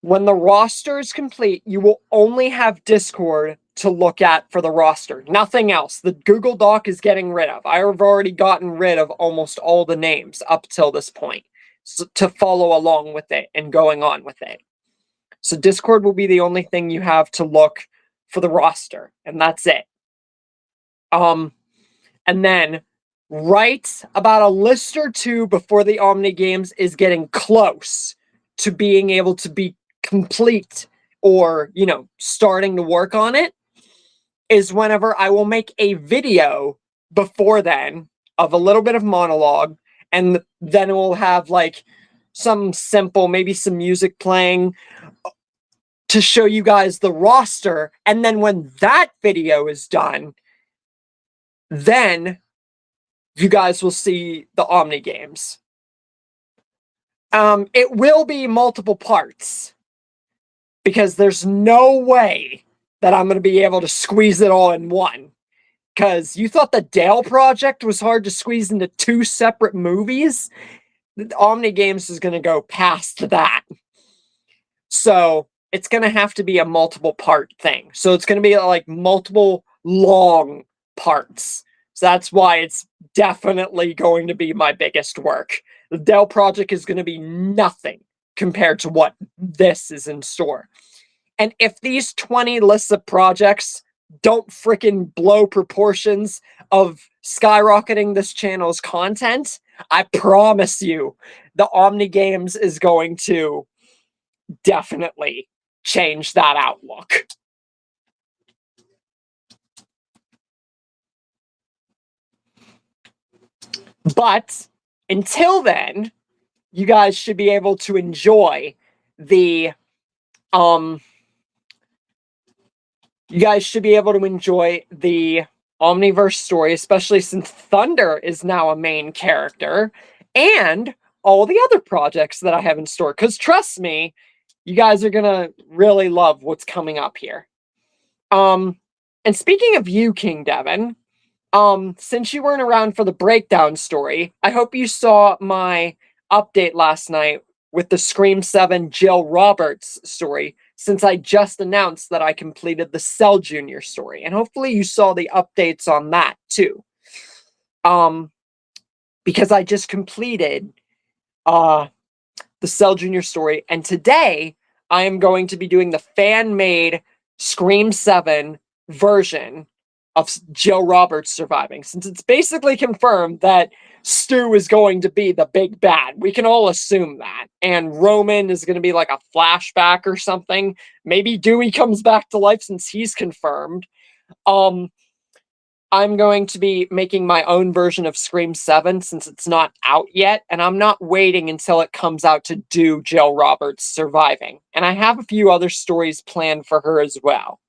when the roster is complete, you will only have Discord to look at for the roster. Nothing else. The Google Doc is getting rid of. I have already gotten rid of almost all the names up till this point, so, to follow along with it and going on with it. So Discord will be the only thing you have to look for the roster, and that's it. And then right about a list or two before the Omni games is getting close to being able to be complete, or, you know, starting to work on it, is whenever I will make a video before then of a little bit of monologue, and then we'll have like some simple, maybe some music playing to show you guys the roster. And then when that video is done, then you guys will see the Omni games. It will be multiple parts, because there's no way that I'm going to be able to squeeze it all in one. Because you thought the Dale Project was hard to squeeze into 2 separate movies? The Omni Games is going to go past that. So it's going to have to be a multiple part thing. So it's going to be like multiple long parts. So that's why it's definitely going to be my biggest work. The Dell Project is going to be nothing compared to what this is in store. And if these 20 lists of projects don't freaking blow proportions of skyrocketing this channel's content, I promise you, the Omni Games is going to definitely change that outlook. But until then, you guys should be able to enjoy the Omniverse story, especially since Thunder is now a main character, and all the other projects that I have in store. Because trust me, you guys are gonna really love what's coming up here. And speaking of you, King Devin, Since you weren't around for the breakdown story, I hope you saw my update last night with the Scream 7 Jill Roberts story, since I just announced that I completed the Cell Jr. story. And hopefully you saw the updates on that too. Because I just completed the Cell Jr. story, and today I am going to be doing the fan-made Scream 7 version of Jill Roberts surviving, since it's basically confirmed that Stu is going to be the big bad. We can all assume that. And Roman is going to be like a flashback or something. Maybe Dewey comes back to life since he's confirmed. I'm going to be making my own version of Scream 7 since it's not out yet, and I'm not waiting until it comes out to do Jill Roberts surviving. And I have a few other stories planned for her as well.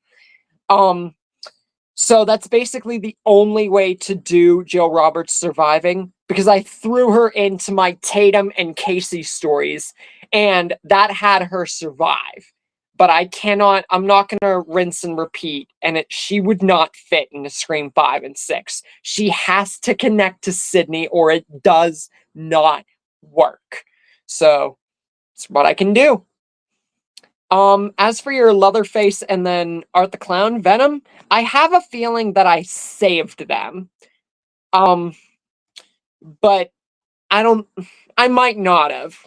So that's basically the only way to do Jill Roberts surviving, because I threw her into my Tatum and Casey stories, and that had her survive. But I'm not going to rinse and repeat, and she would not fit into Scream 5 and 6. She has to connect to Sydney or it does not work. So, it's what I can do. As for your Leatherface and then Art the Clown Venom, I have a feeling that I saved them. But I might not have.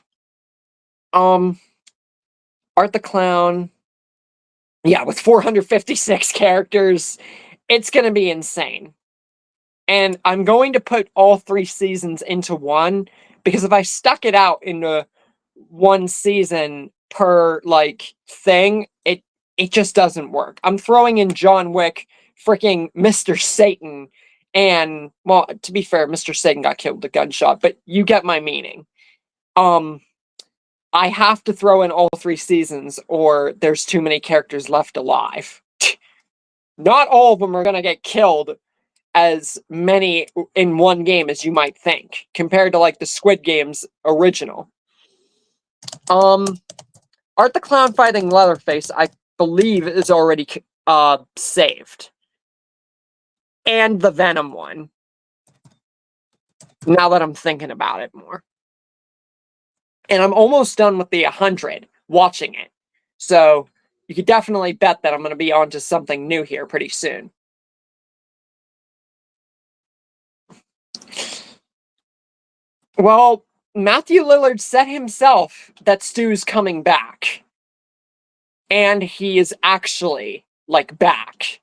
Art the Clown, yeah, with 456 characters, it's gonna be insane. And I'm going to put all 3 seasons into one, because if I stuck it out into one season per like thing, it just doesn't work. I'm throwing in John Wick, freaking Mr. Satan, and well, to be fair, Mr. Satan got killed with a gunshot, but you get my meaning. I have to throw in all 3 seasons or there's too many characters left alive. Not all of them are going to get killed as many in one game as you might think, compared to like the Squid Games original. Art the Clown fighting Leatherface, I believe, is already saved. And the Venom one. Now that I'm thinking about it more. And I'm almost done with the 100 watching it. So you could definitely bet that I'm going to be onto something new here pretty soon. Well, Matthew Lillard said himself that Stu's coming back. And he is actually, like, back.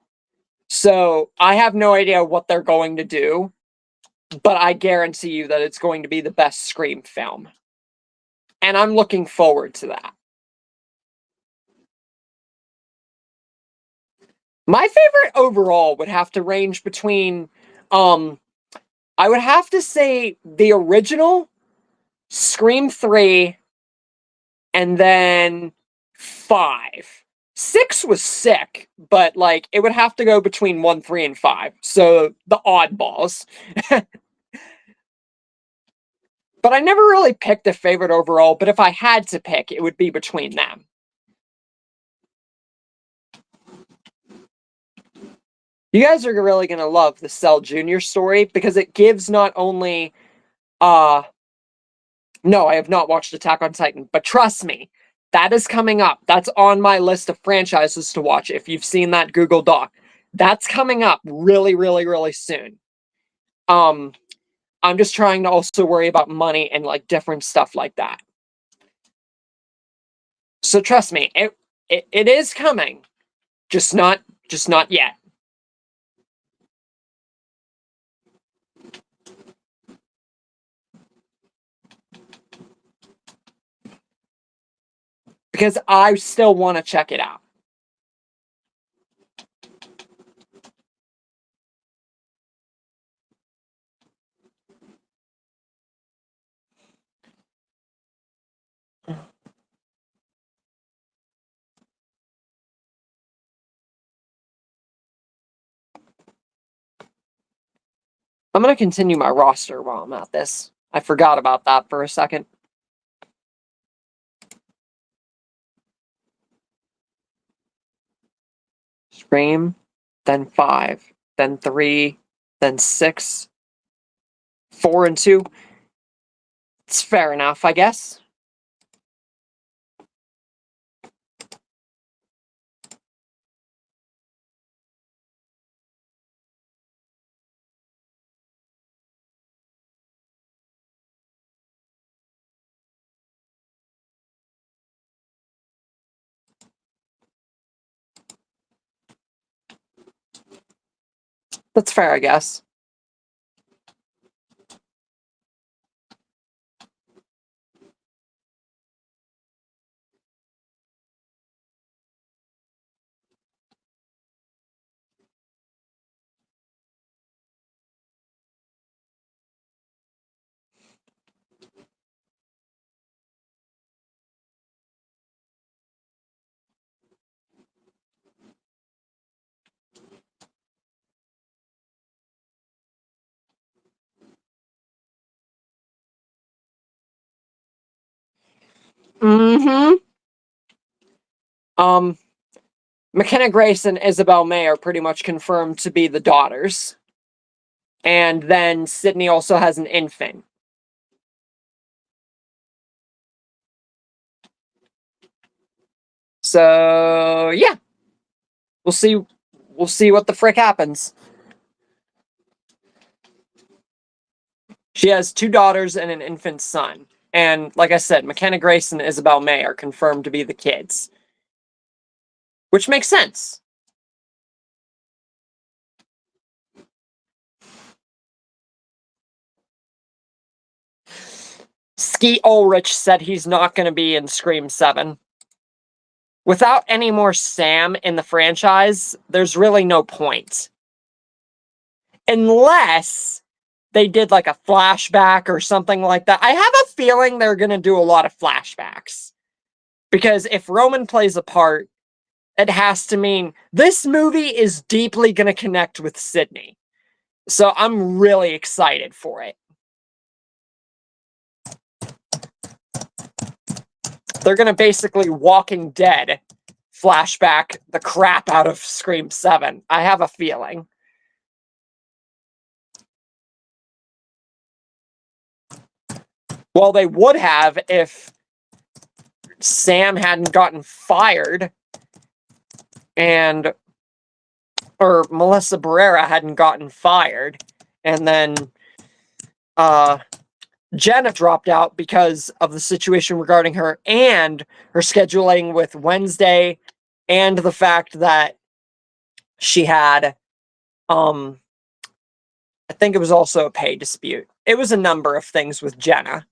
So I have no idea what they're going to do, but I guarantee you that it's going to be the best Scream film. And I'm looking forward to that. My favorite overall would have to range between, I would have to say the original, Scream 3, and then 5. 6 was sick, but like it would have to go between 1, 3, and 5. So the oddballs. But I never really picked a favorite overall, but if I had to pick, it would be between them. You guys are really going to love the Cell Jr. story, because it gives not only no, I have not watched Attack on Titan, but trust me, that is coming up. That's on my list of franchises to watch. If you've seen that Google Doc, that's coming up really, really, really soon. I'm just trying to also worry about money and like different stuff like that. So trust me, it is coming, just not yet. Because I still want to check it out. I'm going to continue my roster while I'm at this. I forgot about that for a second. Scream, then 5, then 3, then 6, 4, and 2. It's fair enough, I guess. That's fair, I guess. Mm-hmm. McKenna Grace and Isabel May are pretty much confirmed to be the daughters. And then Sydney also has an infant. So yeah. We'll see what the frick happens. She has 2 daughters and an infant son. And like I said, McKenna Grace and Isabel May are confirmed to be the kids. Which makes sense. Skeet Ulrich said he's not going to be in Scream 7. Without any more Sam in the franchise, there's really no point. Unless they did like a flashback or something like that. I have a feeling they're going to do a lot of flashbacks. Because if Roman plays a part, it has to mean this movie is deeply going to connect with Sydney. So I'm really excited for it. They're going to basically Walking Dead flashback the crap out of Scream 7. I have a feeling. Well, they would have if Sam hadn't gotten fired or Melissa Barrera hadn't gotten fired, and then Jenna dropped out because of the situation regarding her and her scheduling with Wednesday, and the fact that she had, I think it was also a pay dispute. It was a number of things with Jenna.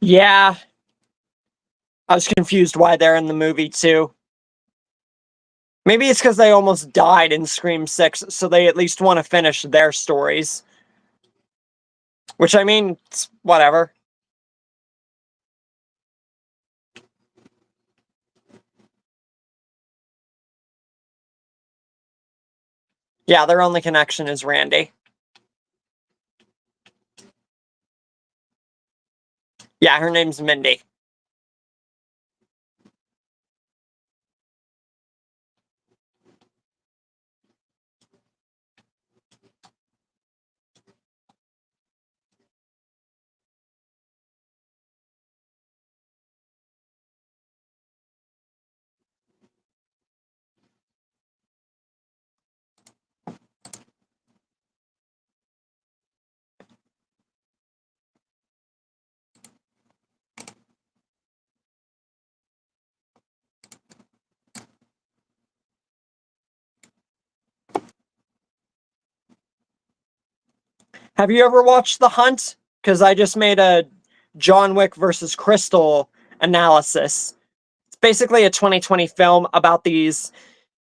Yeah, I was confused why they're in the movie too. Maybe it's because they almost died in Scream 6, so they at least want to finish their stories. Which, I mean, it's whatever. Yeah, their only connection is Randy. Yeah, her name's Mindy. Have you ever watched The Hunt? Because I just made a John Wick versus Crystal analysis. It's basically a 2020 film about these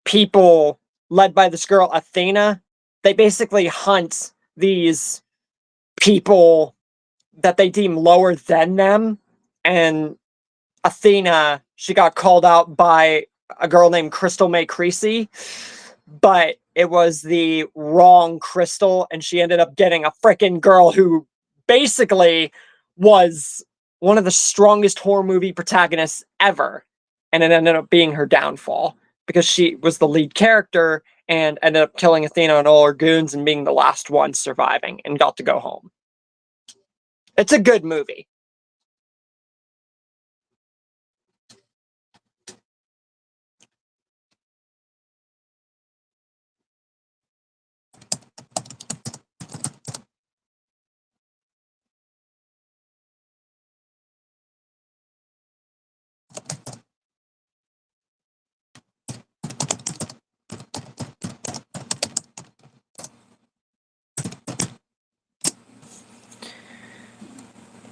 people led by this girl, Athena. They basically hunt these people that they deem lower than them. And Athena, she got called out by a girl named Crystal May Creasy, but it was the wrong Crystal, and she ended up getting a freaking girl who basically was one of the strongest horror movie protagonists ever, and it ended up being her downfall because she was the lead character and ended up killing Athena and all her goons and being the last one surviving and got to go home. It's a good movie.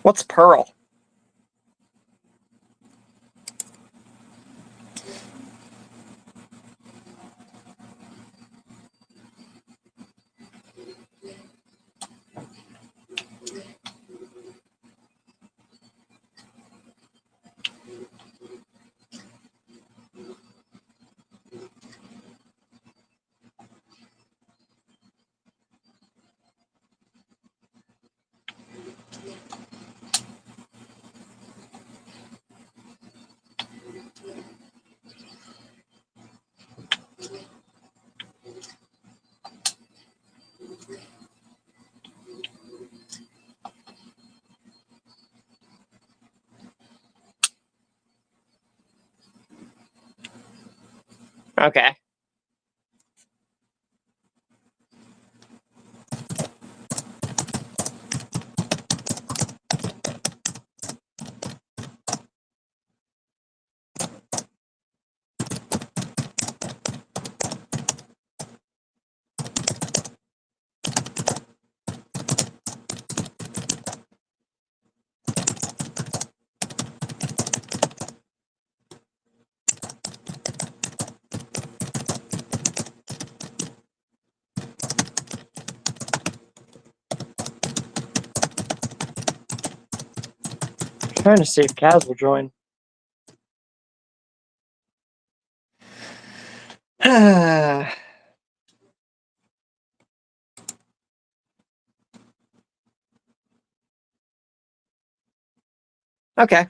What's Pearl? Okay. Trying to see if Kaz will join. Okay.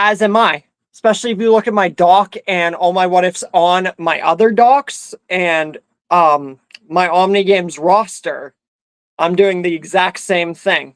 As am I. Especially if you look at my dock and all my what ifs on my other docks and my Omni Games roster, I'm doing the exact same thing.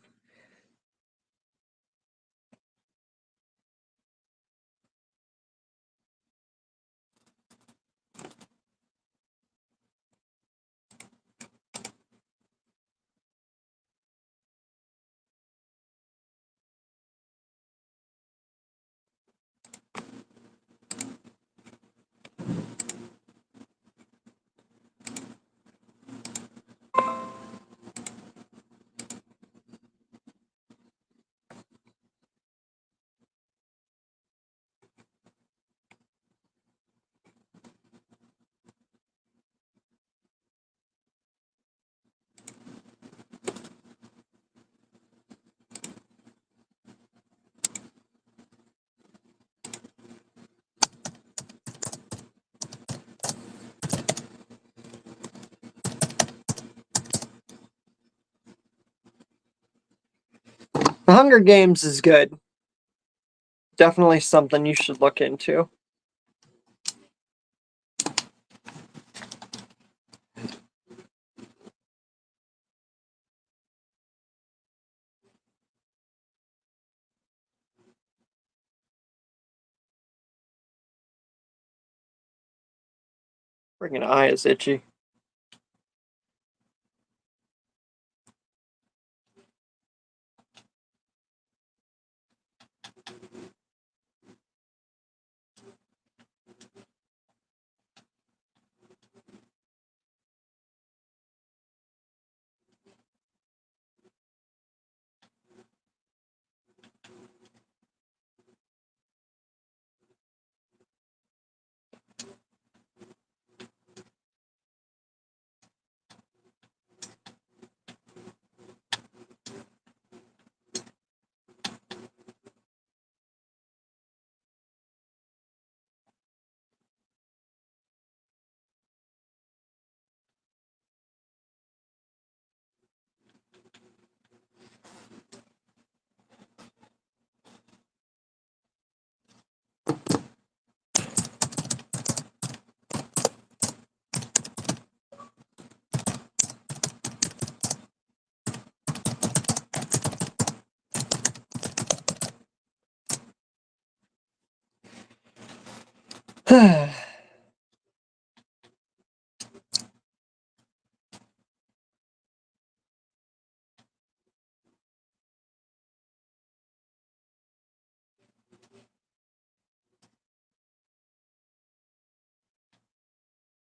The Hunger Games is good. Definitely something you should look into. Freaking eye is itchy.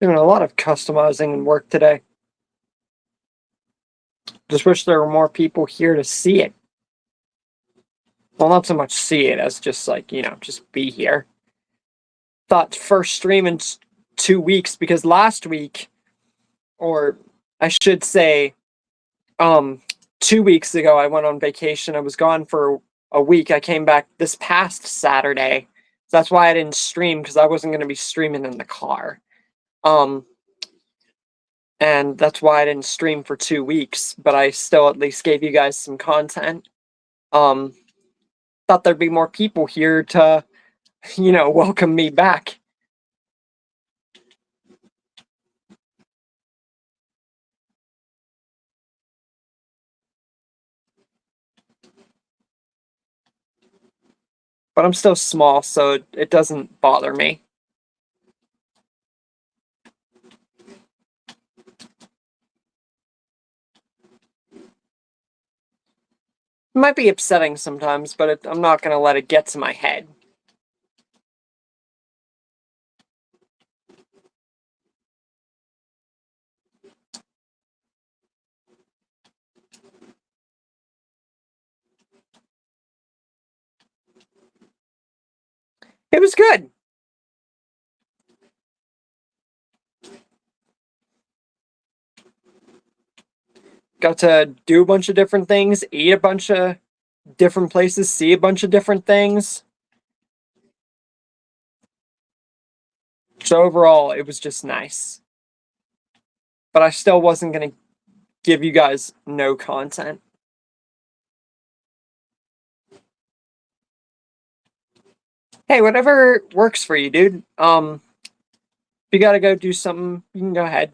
Doing a lot of customizing and work today. Just wish there were more people here to see it. Well, not so much see it as just like, just be here. Thought first stream in 2 weeks because last week, or I should say, 2 weeks ago, I went on vacation. I was gone for a week. I came back this past Saturday. So that's why I didn't stream, because I wasn't going to be streaming in the car. And that's why I didn't stream for 2 weeks, but I still at least gave you guys some content. Thought there'd be more people here to, welcome me back. But I'm still small, so it doesn't bother me. It might be upsetting sometimes, but I'm not going to let it get to my head. It was good. Got to do a bunch of different things, eat a bunch of different places, see a bunch of different things. So overall, it was just nice. But I still wasn't going to give you guys no content. Hey, whatever works for you, dude. If you gotta go do something, you can go ahead.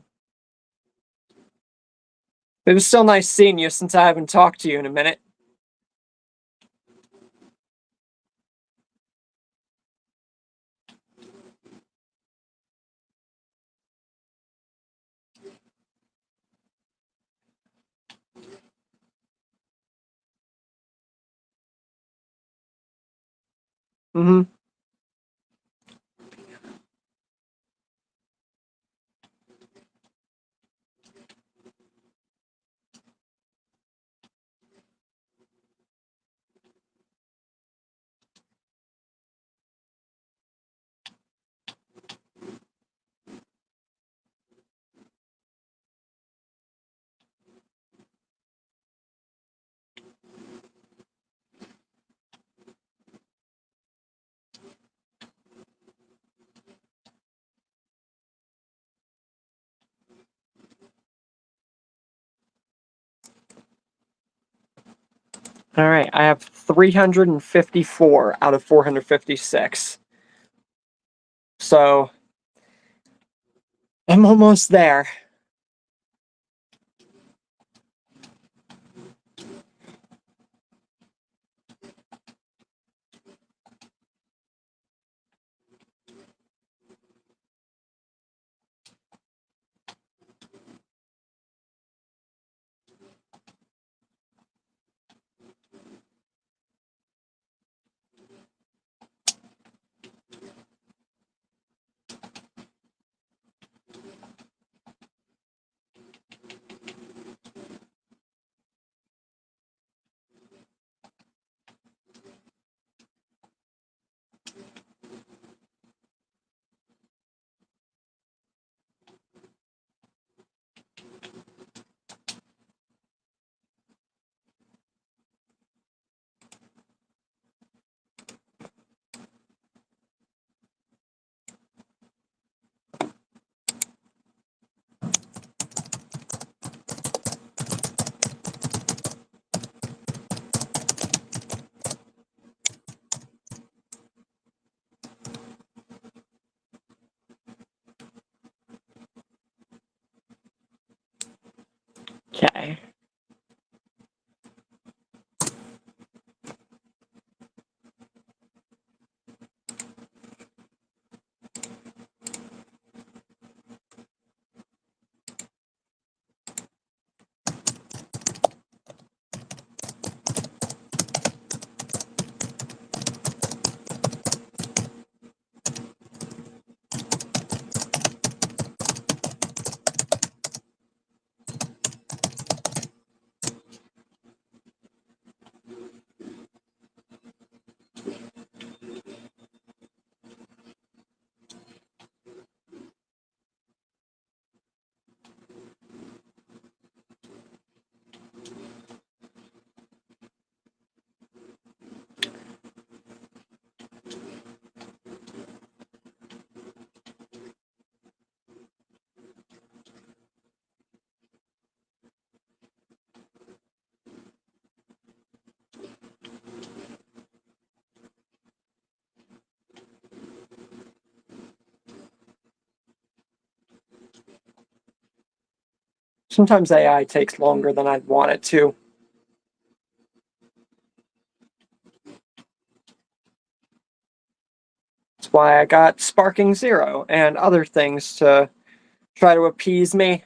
It was still nice seeing you since I haven't talked to you in a minute. Mm-hmm. All right, I have 354 out of 456. So I'm almost there. Okay. Sometimes AI takes longer than I'd want it to. That's why I got Sparking Zero and other things to try to appease me.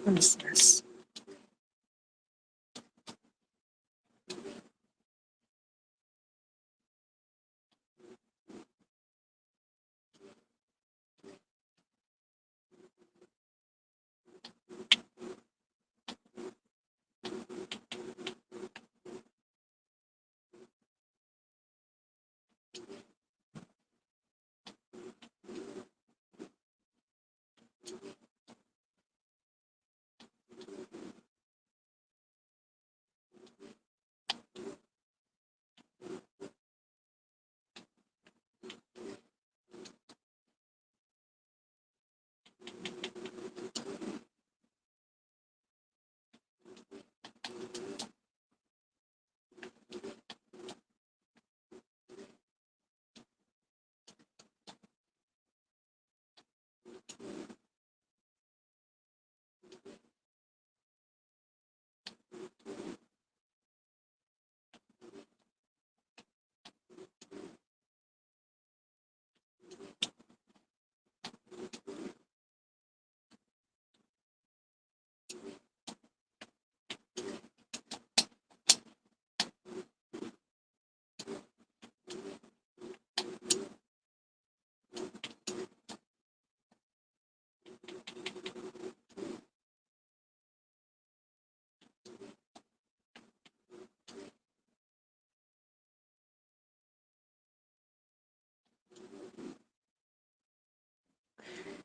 What is this?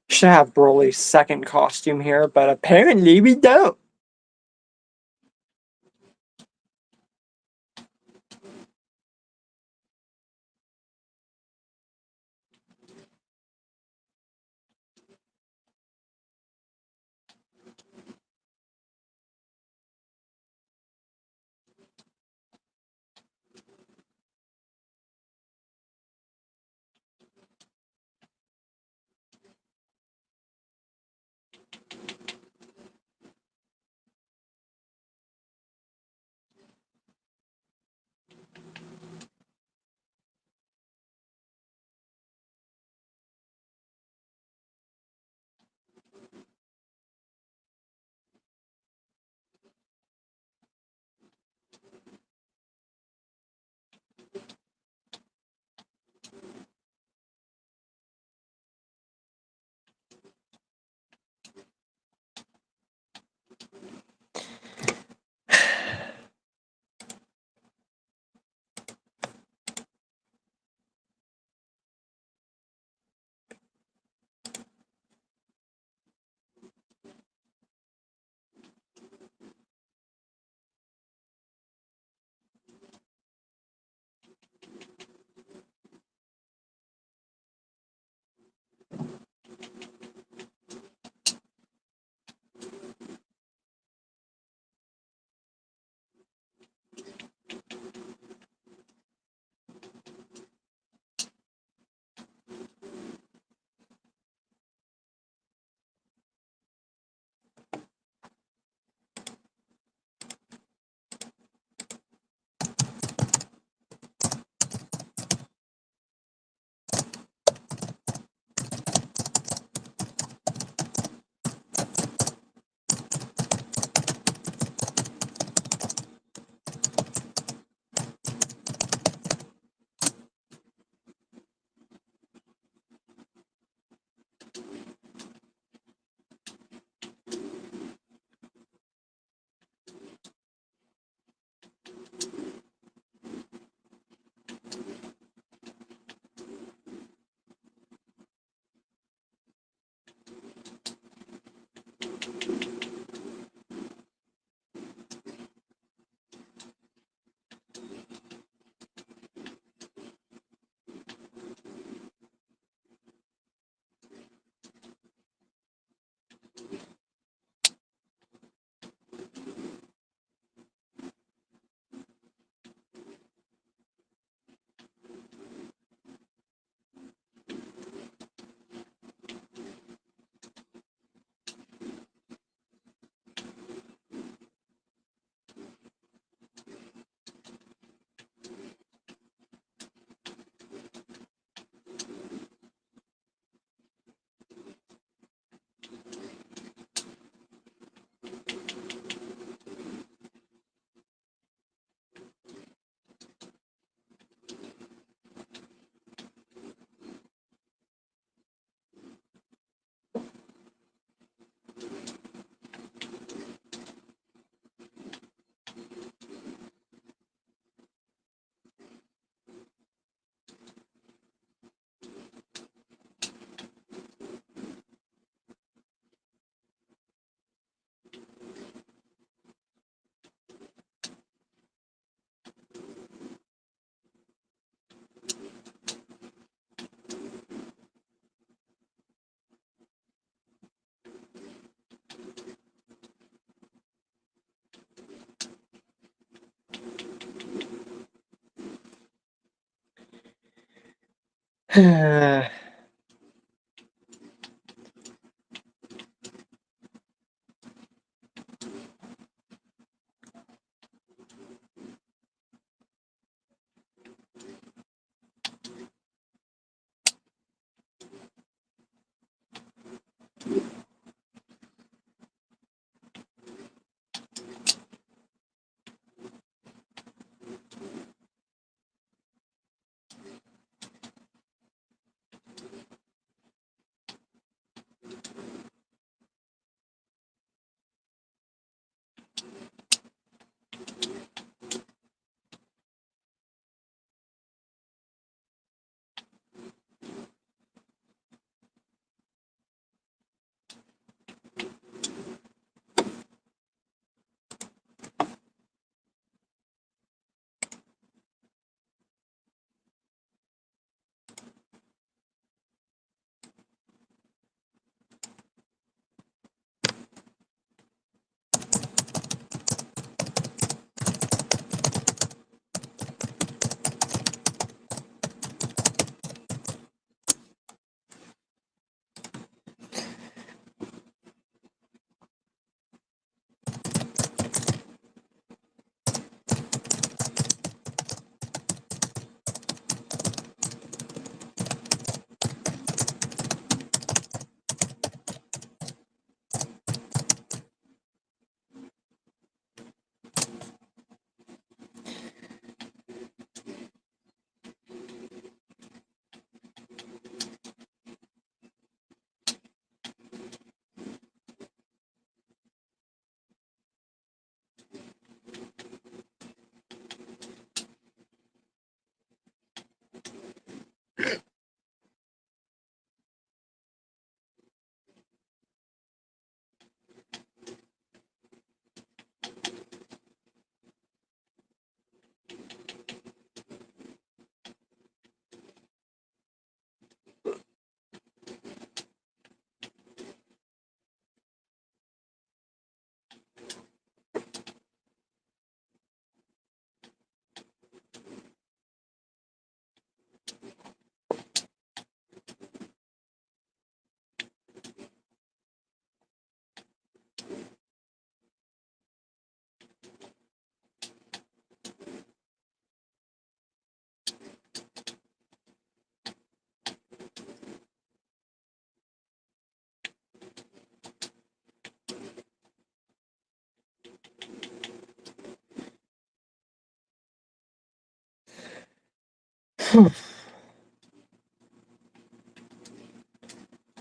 Should have Broly's second costume here, but apparently we don't.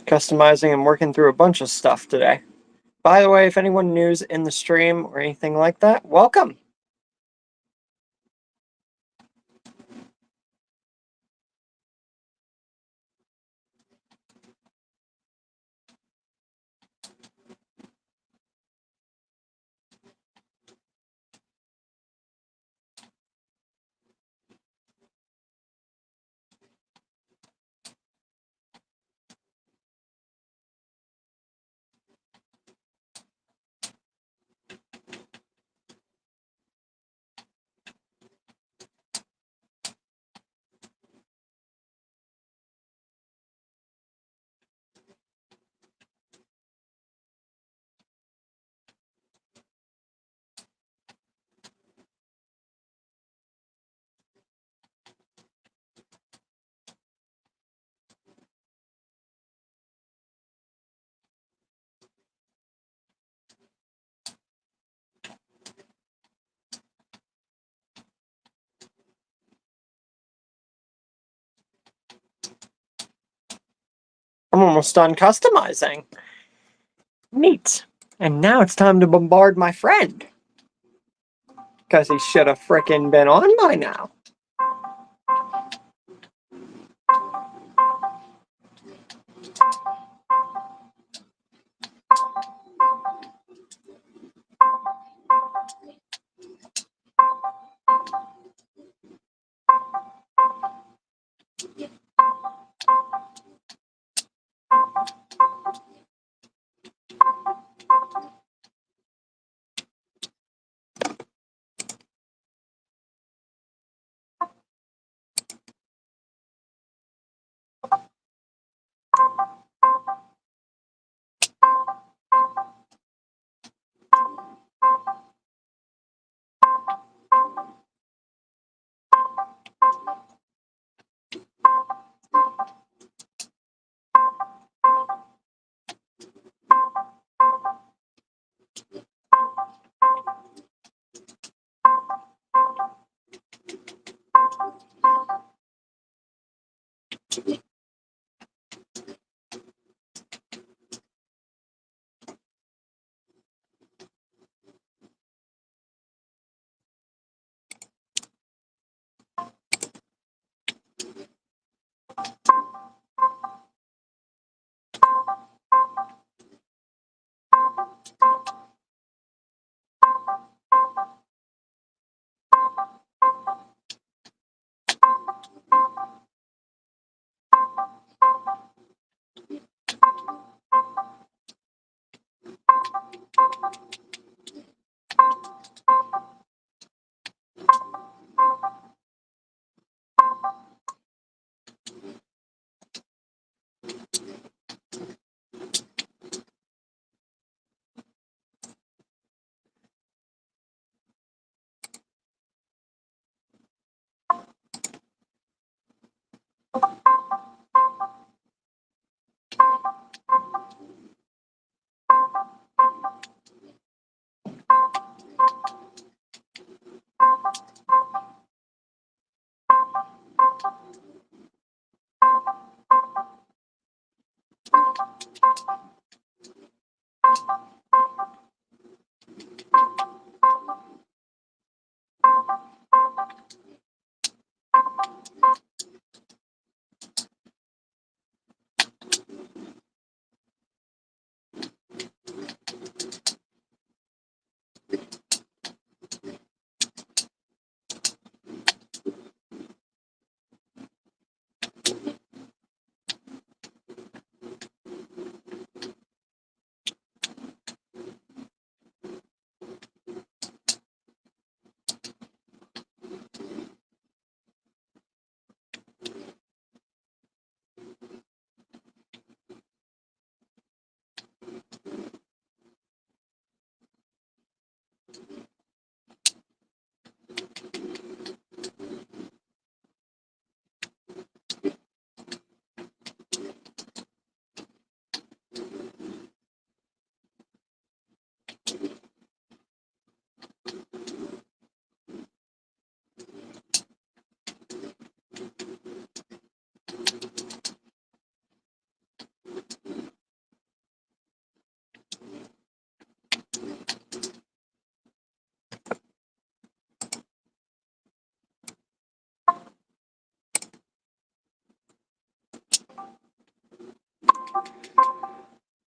Customizing and working through a bunch of stuff today. By the way, if anyone new's in the stream or anything like that, welcome. I'm almost done customizing. Neat. And now it's time to bombard my friend. Because he should have frickin' been on by now.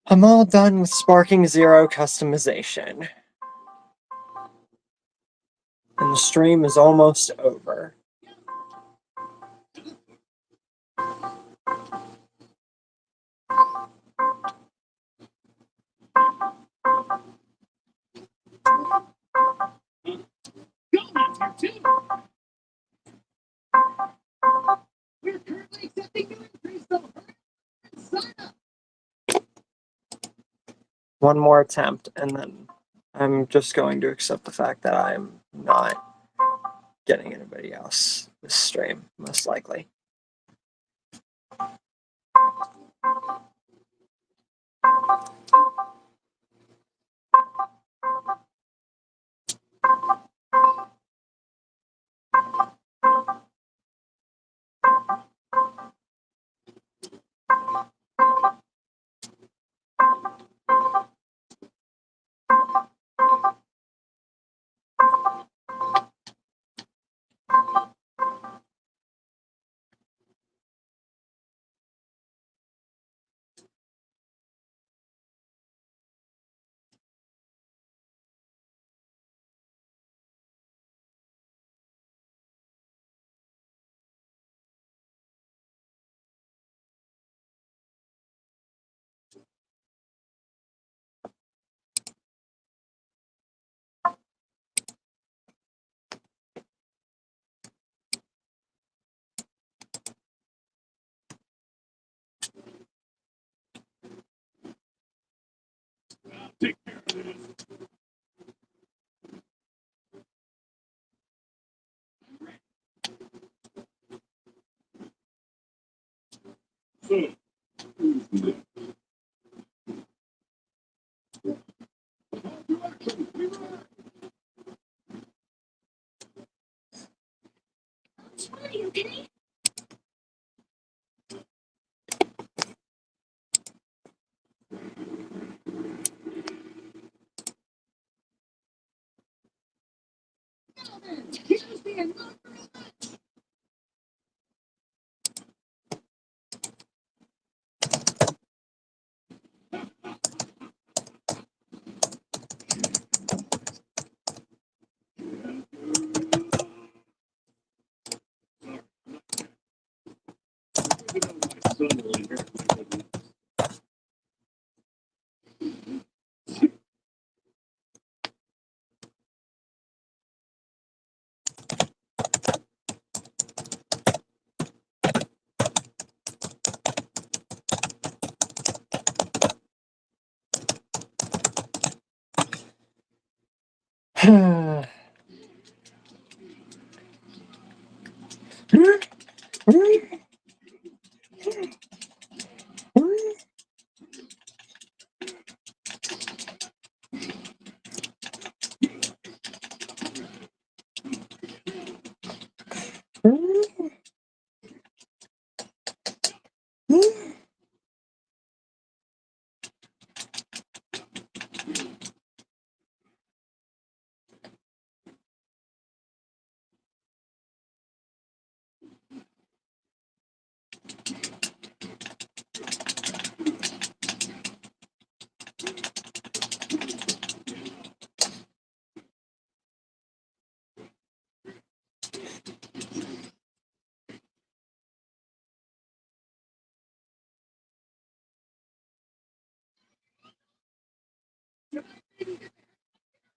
I'm all done with Sparking Zero customization. And the stream is almost over. One more attempt, and then I'm just going to accept the fact that I'm not getting anybody else this stream, most likely.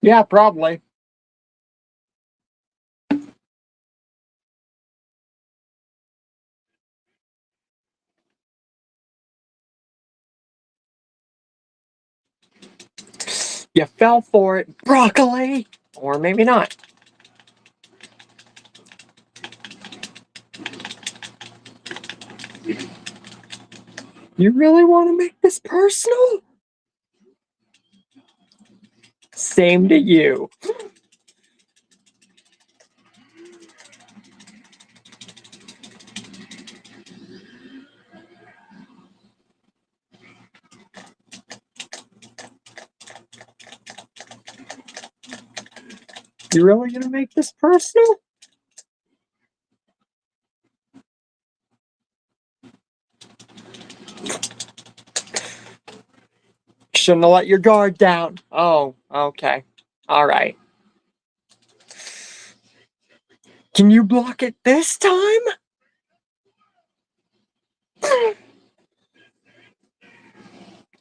Yeah, probably. You fell for it, broccoli! Or maybe not. You really want to make this personal? Same to you. You really gonna make this personal? Shouldn't have let your guard down. Oh, okay. Alright. Can you block it this time?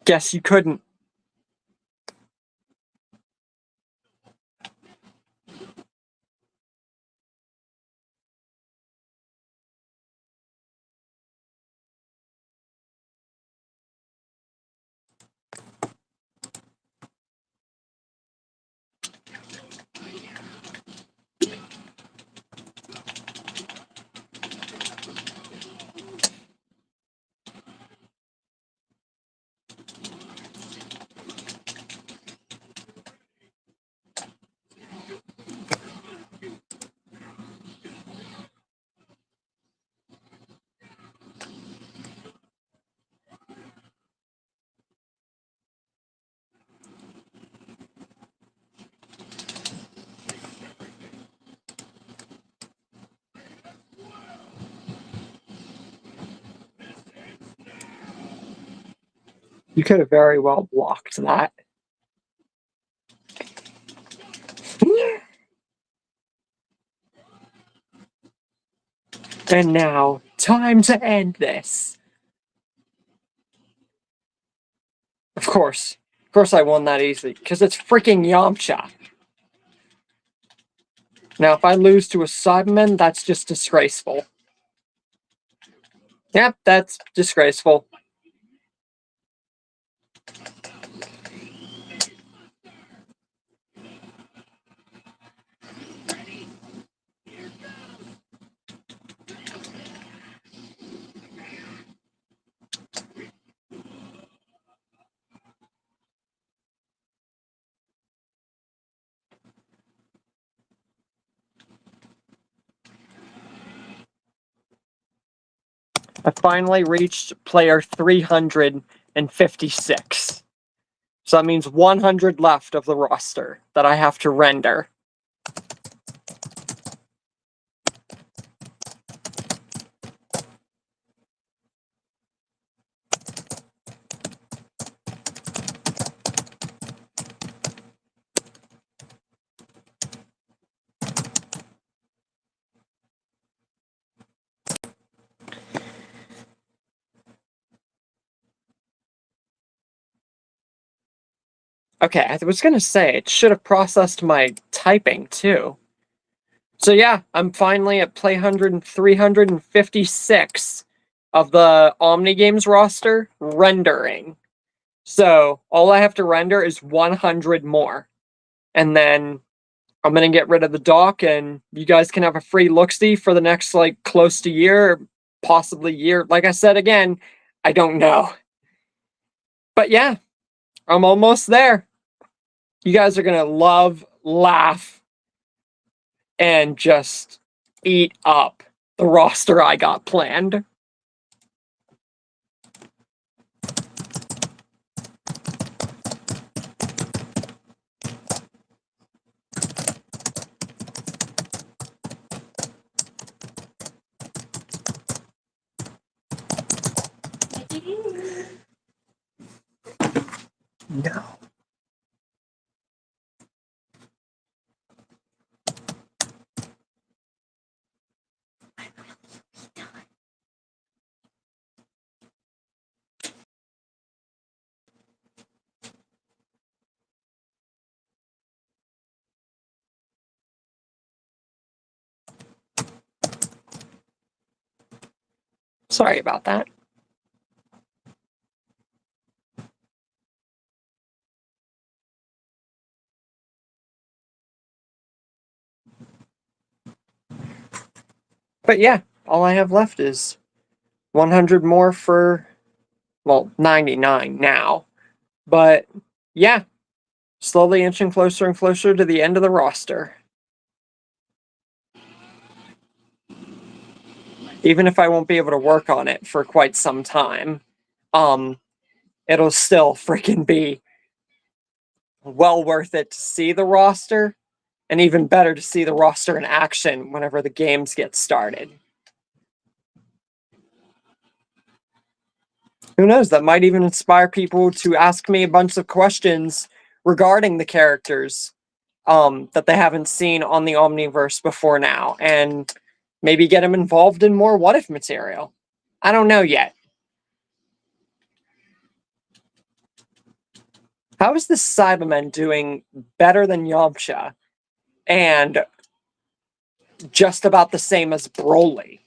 Guess you couldn't. You could have very well blocked that. And now, time to end this. Of course I won that easily, because it's freaking Yamcha. Now, if I lose to a Cyberman, that's just disgraceful. Yep, that's disgraceful. I finally reached player 356. So that means 100 left of the roster that I have to render. Okay, I was gonna say, it should have processed my typing too. So yeah, I'm finally at play 356 of the Omni Games roster rendering. So all I have to render is 100 more. And then I'm gonna get rid of the dock, and you guys can have a free look-see for the next, like, close to year, possibly year. Like I said again, I don't know. But yeah, I'm almost there. You guys are gonna love, laugh, and just eat up the roster I got planned. No. Sorry about that. But yeah, all I have left is 100 more for, well, 99 now. But yeah, slowly inching closer and closer to the end of the roster. Even if I won't be able to work on it for quite some time, it'll still freaking be well worth it to see the roster, and even better to see the roster in action whenever the games get started. Who knows? That might even inspire people to ask me a bunch of questions regarding the characters that they haven't seen on the Omniverse before now, and maybe get them involved in more what if material. I don't know yet. How is this Cyberman doing better than Yamcha and just about the same as Broly?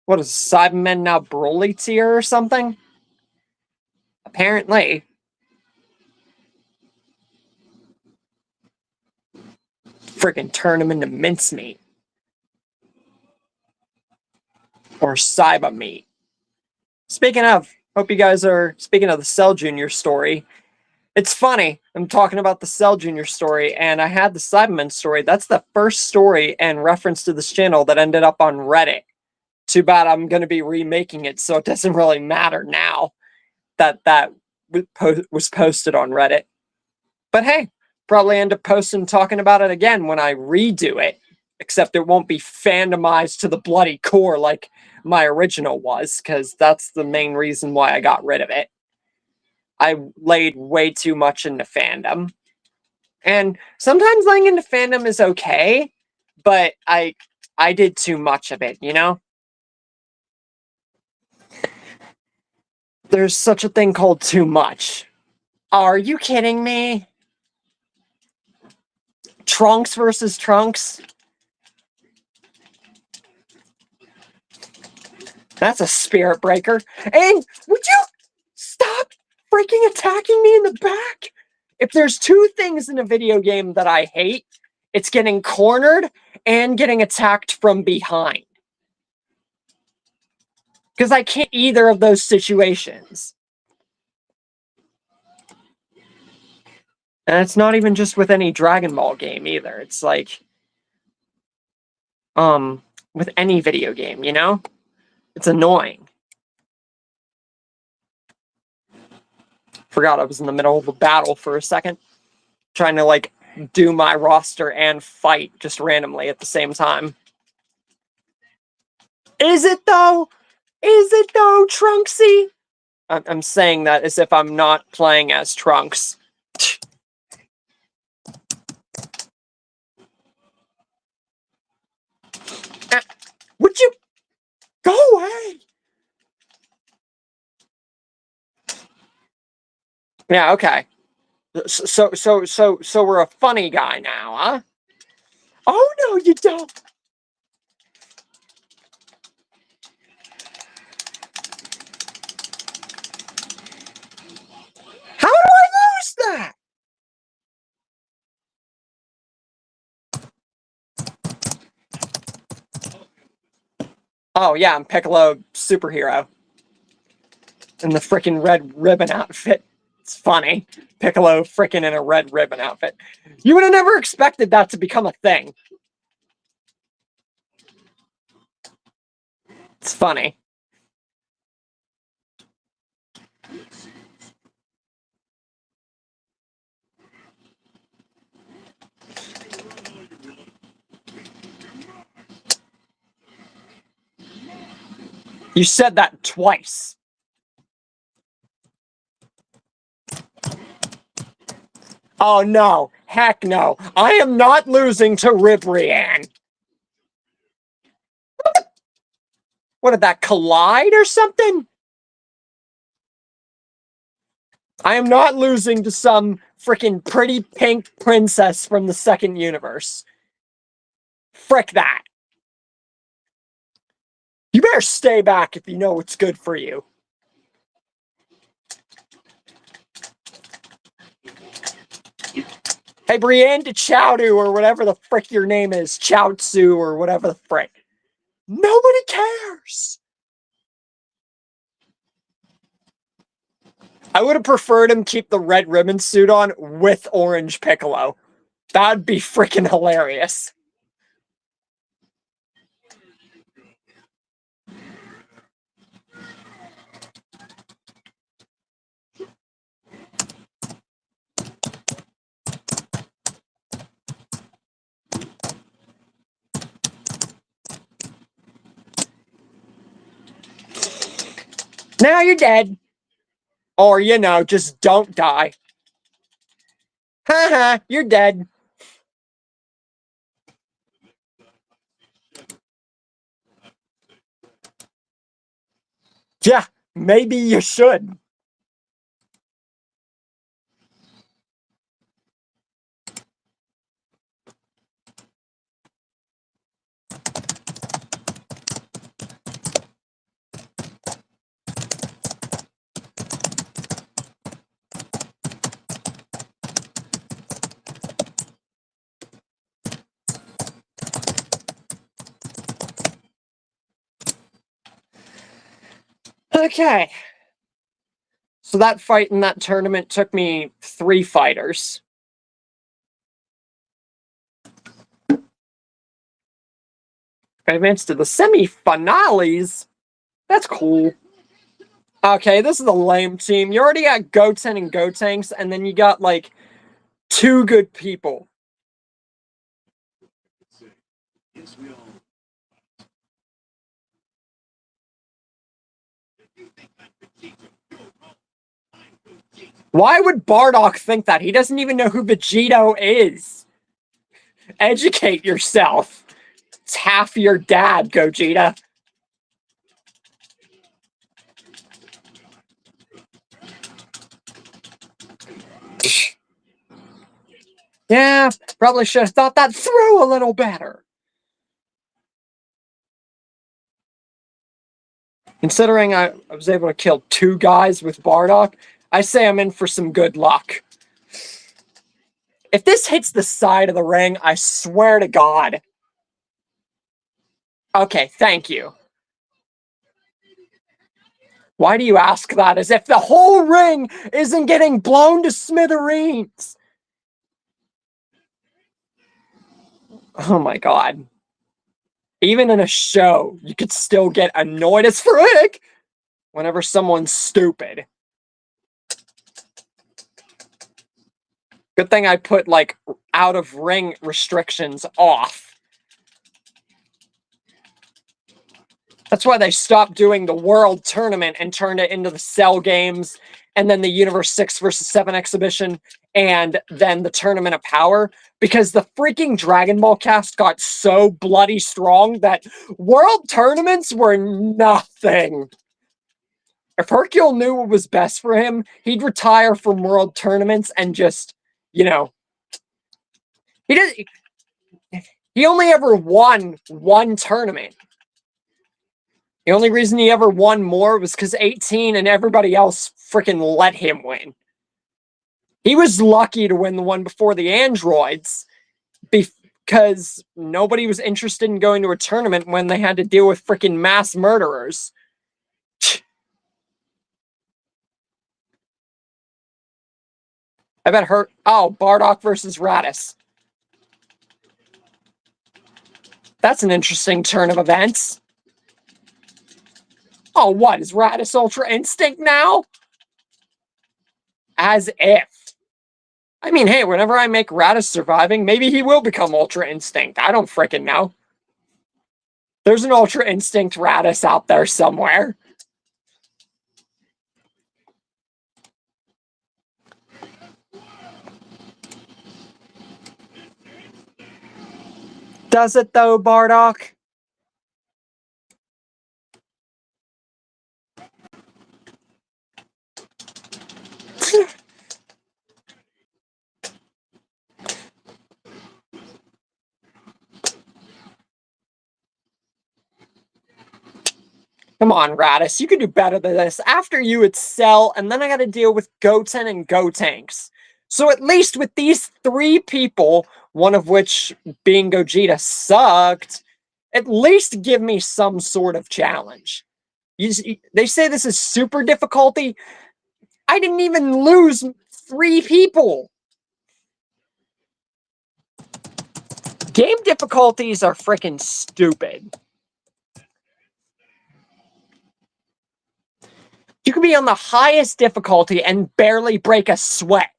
What is Cyberman now, Broly tier or something? Apparently. Freaking turn him into mincemeat. Or Cyber meat. Speaking of, hope you guys are, speaking of the Cell Jr. story, it's funny, I'm talking about the Cell Jr. story, and I had the Cyberman story. That's the first story and reference to this channel that ended up on Reddit. Too bad I'm going to be remaking it, so it doesn't really matter now that that was posted on Reddit. But hey, probably end up posting talking about it again when I redo it, except it won't be fandomized to the bloody core like my original was, because that's the main reason why I got rid of it. I laid way too much into fandom. And sometimes laying into fandom is okay, but I did too much of it, you know? There's such a thing called too much. Are you kidding me? Trunks versus Trunks? That's a spirit breaker. And would you stop freaking attacking me in the back? If there's two things in a video game that I hate, it's getting cornered and getting attacked from behind. Because I can't either of those situations. And it's not even just with any Dragon Ball game either. It's like, with any video game, you know? It's annoying. Forgot I was in the middle of a battle for a second. Trying to, like, do my roster and fight just randomly at the same time. Is it though? Is it though, Trunksy? I'm saying that as if I'm not playing as Trunks. Would you go away? Yeah, okay. So we're a funny guy now, huh? Oh no, you don't. How do I lose that? Oh yeah, I'm Piccolo superhero. In the freaking red ribbon outfit. It's funny. Piccolo freaking in a red ribbon outfit. You would have never expected that to become a thing. It's funny. You said that twice. Oh no, heck no. I am not losing to Ribrianne. What did that collide or something? I am not losing to some freaking pretty pink princess from the second universe. Frick that. You better stay back if you know what's good for you. Hey, Brienne to Chowdu, or whatever the frick your name is, Chaozu, or whatever the frick. Nobody cares. I would have preferred him keep the red ribbon suit on with orange Piccolo. That'd be freaking hilarious. Now you're dead. Or, you know, just don't die. Haha, you're dead. Yeah, maybe you should. Okay. So that fight in that tournament took me 3 fighters. I advanced to the semi-finales. That's cool. Okay, this is a lame team. You already got Goten and Gotenks, and then you got, like, 2 good people. Why would Bardock think that? He doesn't even know who Vegito is. Educate yourself. It's half your dad, Gogeta. Yeah, probably should have thought that through a little better. Considering I was able to kill 2 guys with Bardock, I say I'm in for some good luck. If this hits the side of the ring, I swear to God. Okay, thank you. Why do you ask that as if the whole ring isn't getting blown to smithereens? Oh my God. Even in a show, you could still get annoyed as frick whenever someone's stupid. Good thing I put, like, out of ring restrictions off. That's why they stopped doing the World Tournament and turned it into the Cell Games, and then the Universe 6 vs. 7 exhibition, and then the Tournament of Power, because the freaking Dragon Ball cast got so bloody strong that World Tournaments were nothing. If Hercule knew what was best for him, he'd retire from World Tournaments and just, you know, he only ever won 1 tournament. The only reason he ever won more was because 18 and everybody else freaking let him win. He was lucky to win the one before the androids because nobody was interested in going to a tournament when they had to deal with freaking mass murderers. I bet her. Oh, Bardock versus Raditz. That's an interesting turn of events. Oh, what? Is Raditz Ultra Instinct now? As if. I mean, hey, whenever I make Raditz surviving, maybe he will become Ultra Instinct. I don't freaking know. There's an Ultra Instinct Raditz out there somewhere. Does it though, Bardock? Come on, Raditz, you can do better than this. After you, it's Cell, and then I gotta deal with Goten and Gotenks. So at least with these 3 people, one of which being Gogeta sucked, at least give me some sort of challenge. They say this is super difficulty. I didn't even lose 3 people. Game difficulties are freaking stupid. You could be on the highest difficulty and barely break a sweat.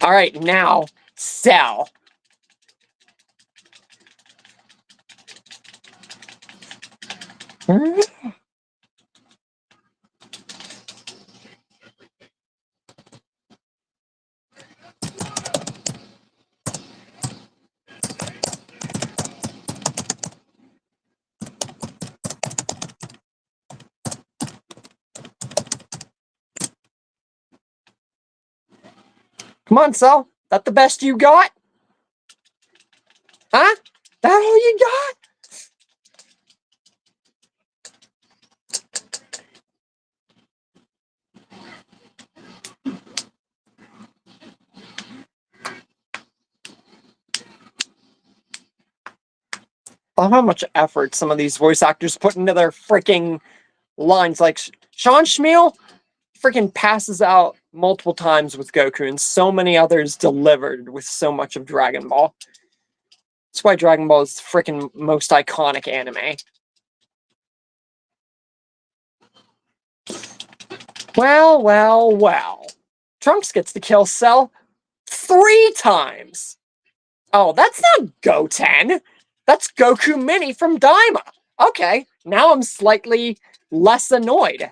All right, now, Cell. Come on, Cell. That the best you got? Huh? That all you got? I love how much effort some of these voice actors put into their freaking lines. Like, Sean Schmiel freaking passes out multiple times with Goku, and so many others delivered with so much of Dragon Ball. That's why Dragon Ball is the freaking most iconic anime. Well, well, well. Trunks gets to kill Cell 3 times. Oh, that's not Goten. That's Goku Mini from Daima. Okay, now I'm slightly less annoyed.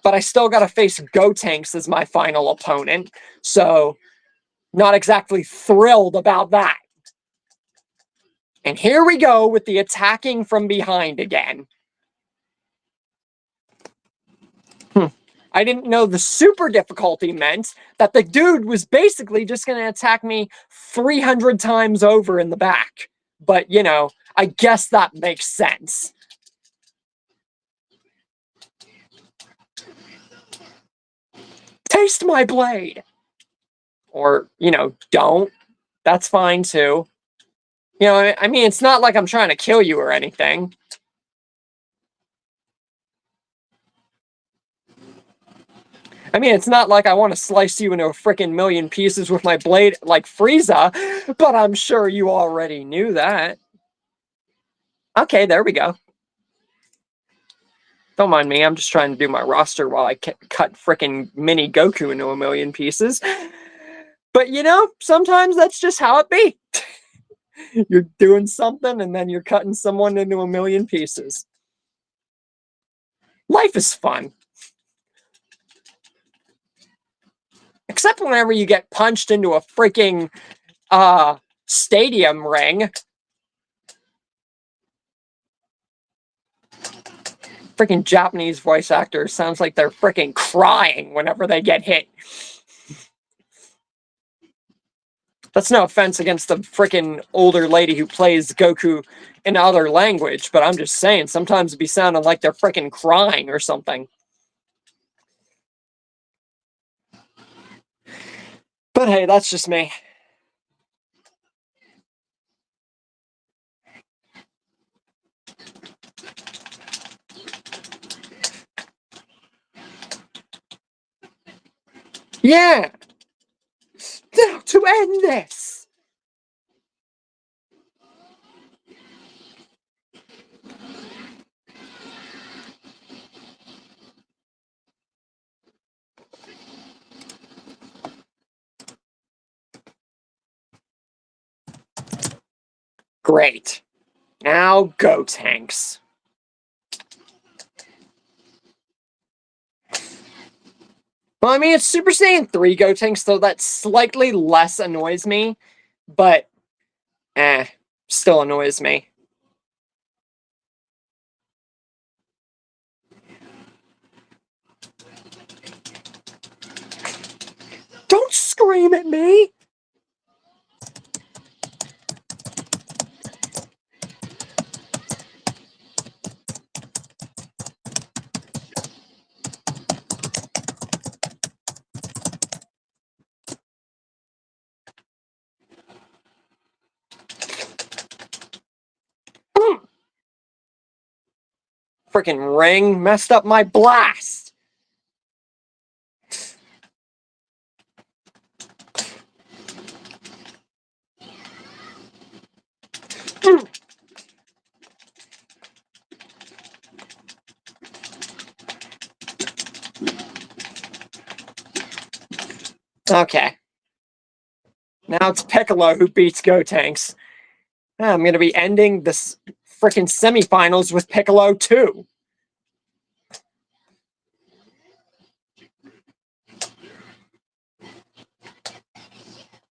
But I still gotta face Gotenks as my final opponent, so not exactly thrilled about that. And here we go with the attacking from behind again. I didn't know the super difficulty meant that the dude was basically just going to attack me 300 times over in the back. But, you know, I guess that makes sense. Taste my blade! Or, you know, don't. That's fine too. You know, I mean, it's not like I'm trying to kill you or anything. I mean, it's not like I want to slice you into a freaking million pieces with my blade like Frieza, but I'm sure you already knew that. Okay, there we go. Don't mind me, I'm just trying to do my roster while I cut freaking mini Goku into a million pieces. But you know, sometimes that's just how it be. You're doing something and then you're cutting someone into a million pieces. Life is fun. Except whenever you get punched into a freaking stadium ring. Freaking Japanese voice actors sounds like they're freaking crying whenever they get hit. That's no offense against the freaking older lady who plays Goku in other language, but I'm just saying, sometimes it be sounding like they're freaking crying or something. But hey, that's just me. Yeah! Now to end this! Great. Now go, tanks. Well, I mean, it's Super Saiyan 3 Gotenks, so that slightly less annoys me, but, still annoys me. Don't scream at me! Freaking ring messed up my blast! Okay. Now it's Piccolo who beats Gotenks. I'm going to be ending this frickin' semifinals with Piccolo too.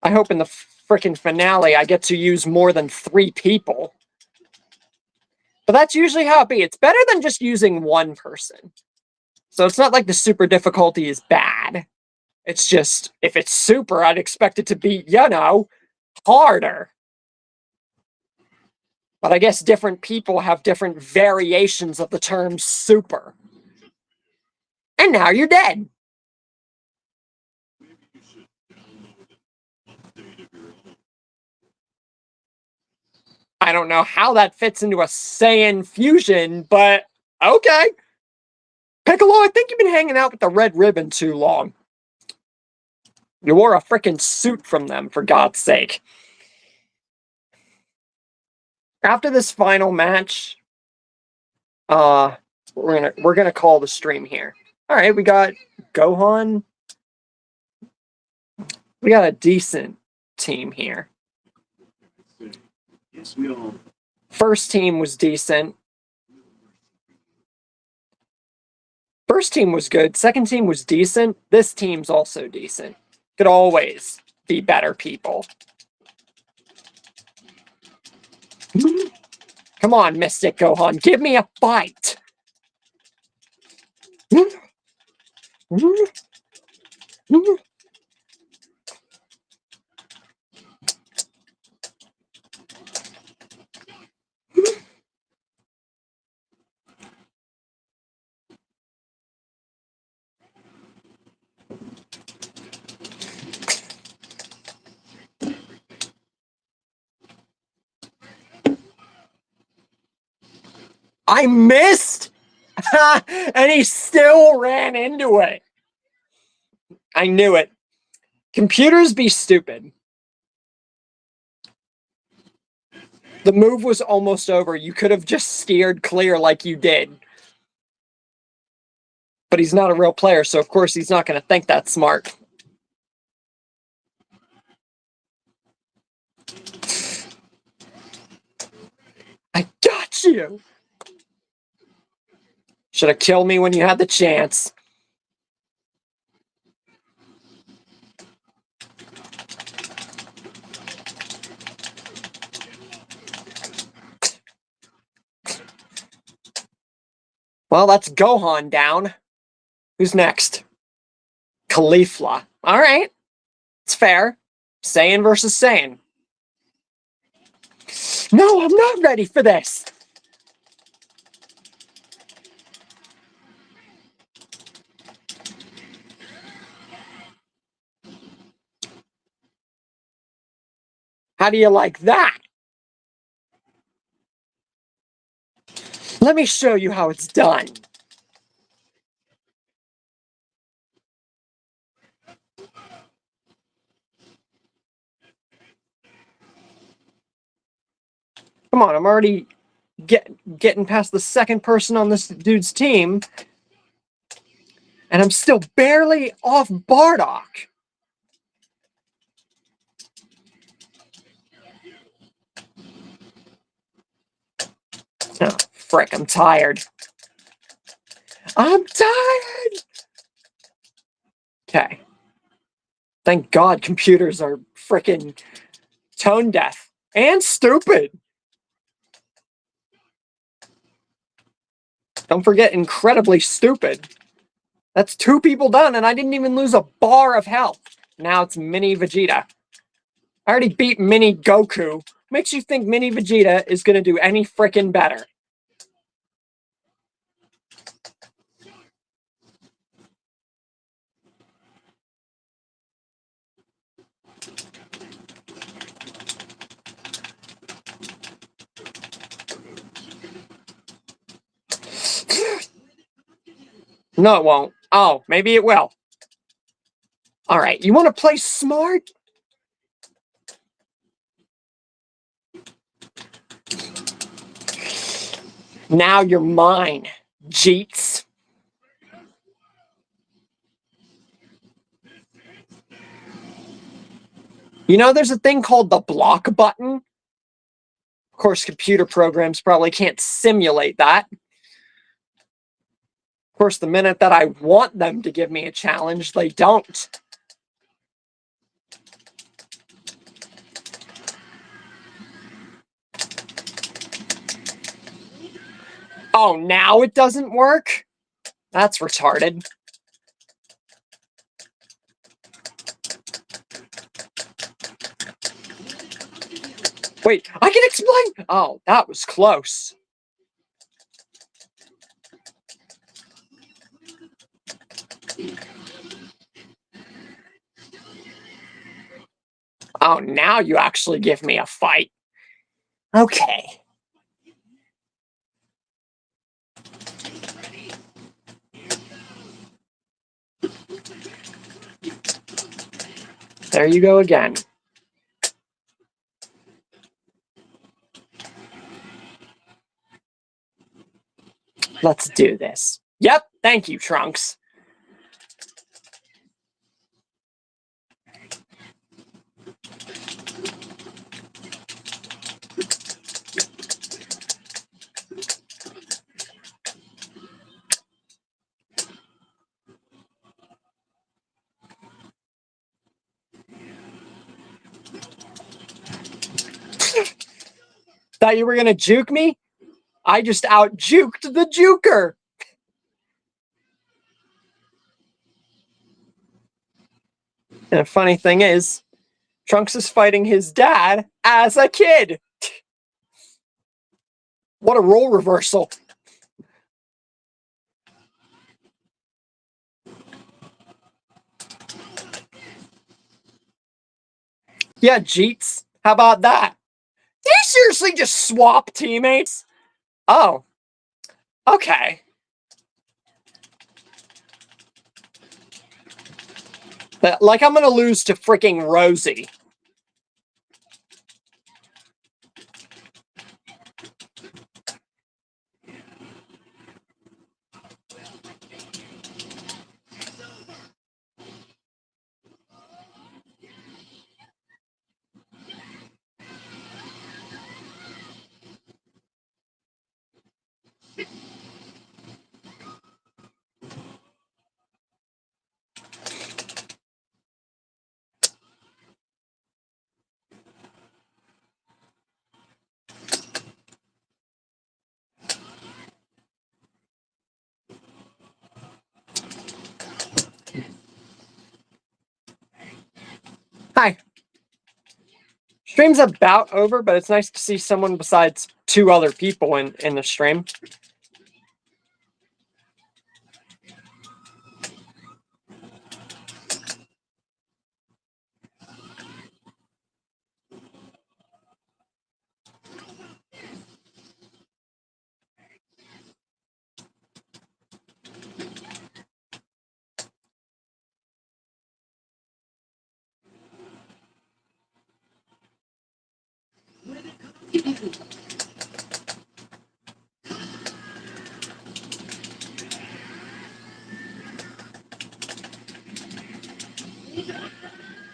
I hope in the frickin' finale I get to use more than 3 people. But that's usually how it be. It's better than just using one person. So it's not like the super difficulty is bad. It's just, if it's super, I'd expect it to be, you know, harder. But I guess different people have different variations of the term super. And now you're dead. I don't know how that fits into a Saiyan fusion, but okay. Piccolo, I think you've been hanging out with the Red Ribbon too long. You wore a frickin' suit from them, for God's sake. After this final match, we're gonna call the stream here. All right, we got Gohan. We got a decent team here. First team was decent. First team was good. Second team was decent. This team's also decent. Could always be better people. Come on, Mystic Gohan, give me a fight. I missed! And he still ran into it. I knew it. Computers be stupid. The move was almost over. You could have just steered clear like you did. But he's not a real player, so of course he's not going to think that smart. I got you! Should have killed me when you had the chance. Well, that's Gohan down. Who's next? Caulifla. All right. It's fair. Saiyan versus Saiyan. No, I'm not ready for this. How do you like that? Let me show you how it's done. Come on, I'm already getting past the second person on this dude's team, and I'm still barely off Bardock. Oh, frick, I'm tired. I'm tired! Okay. Thank God computers are frickin' tone deaf and stupid. Don't forget, incredibly stupid. That's 2 people done, and I didn't even lose a bar of health. Now it's Mini Vegeta. I already beat Mini Goku. Makes you think Mini Vegeta is going to do any frickin' better. No, it won't. Oh, maybe it will. All right, you want to play smart? Now you're mine, Jeets. You know, there's a thing called the block button. Of course, computer programs probably can't simulate that. Of course, the minute that I want them to give me a challenge, they don't. Oh, now it doesn't work? That's retarded. Wait, I can explain! Oh, that was close. Oh, now you actually give me a fight. Okay. There you go again. Let's do this. Yep, thank you, Trunks. Thought you were gonna juke me? I just out-juked the juker! And the funny thing is, Trunks is fighting his dad as a kid! What a role reversal! Yeah, Jeets. How about that? Did he seriously just swap teammates? Oh. Okay. Like I'm gonna lose to freaking Rosie. Hi. Stream's about over, but it's nice to see someone besides 2 other people in the stream.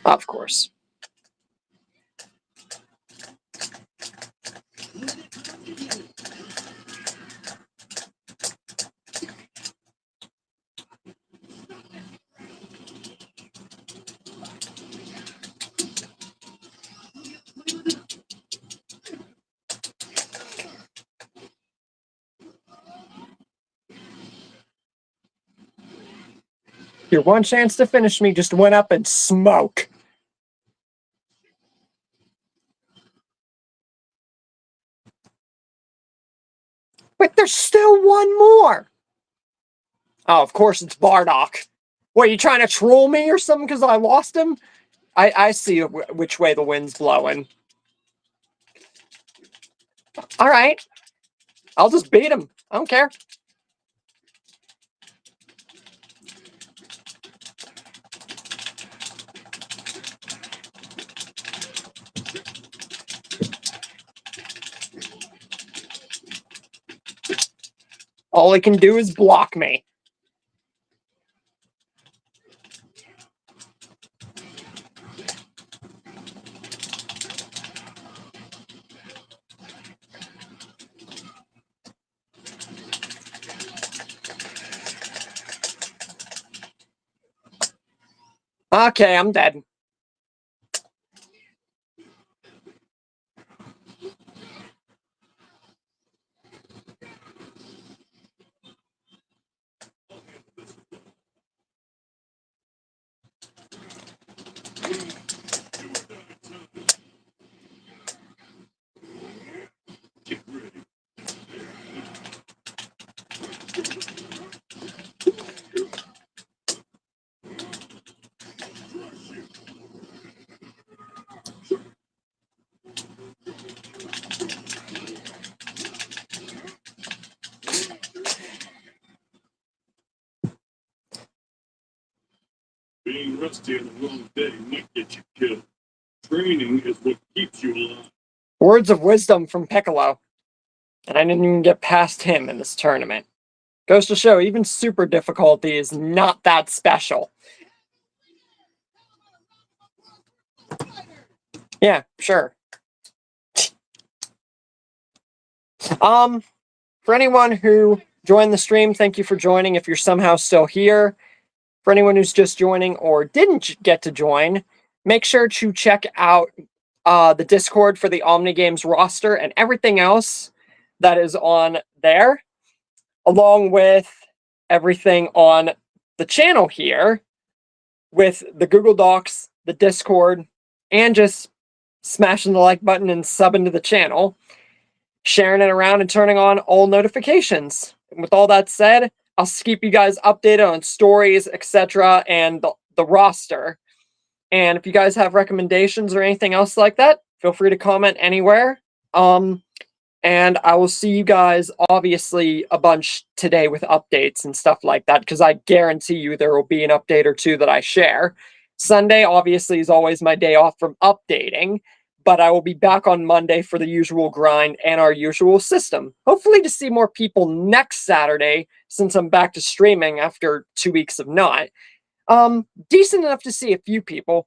Of course. Your one chance to finish me just went up in smoke. Wait, there's still one more. Oh, of course it's Bardock. What, you trying to troll me or something because I lost him? I see which way the wind's blowing. All right. I'll just beat him. I don't care. All he can do is block me. Okay, I'm dead. Being rusty on the wrong day might get you killed. Training is what keeps you alive. Words of wisdom from Piccolo. And I didn't even get past him in this tournament. Goes to show, even super difficulty is not that special. Yeah, sure. For anyone who joined the stream, thank you for joining. If you're somehow still here, for anyone who's just joining or didn't get to join, make sure to check out the Discord for the Omni Games roster and everything else that is on there, along with everything on the channel here, with the Google Docs, the Discord, and just smashing the like button and subbing to the channel, sharing it around, and turning on all notifications. And with all that said, I'll keep you guys updated on stories, etc., and the roster. And if you guys have recommendations or anything else like that, feel free to comment anywhere. And I will see you guys, obviously, a bunch today with updates and stuff like that, because I guarantee you there will be an update or two that I share. Sunday, obviously, is always my day off from updating, but I will be back on Monday for the usual grind and our usual system. Hopefully to see more people next Saturday, since I'm back to streaming after 2 weeks of not. Decent enough to see a few people.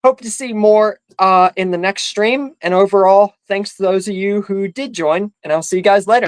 Hope to see more in the next stream. And overall, thanks to those of you who did join, and I'll see you guys later.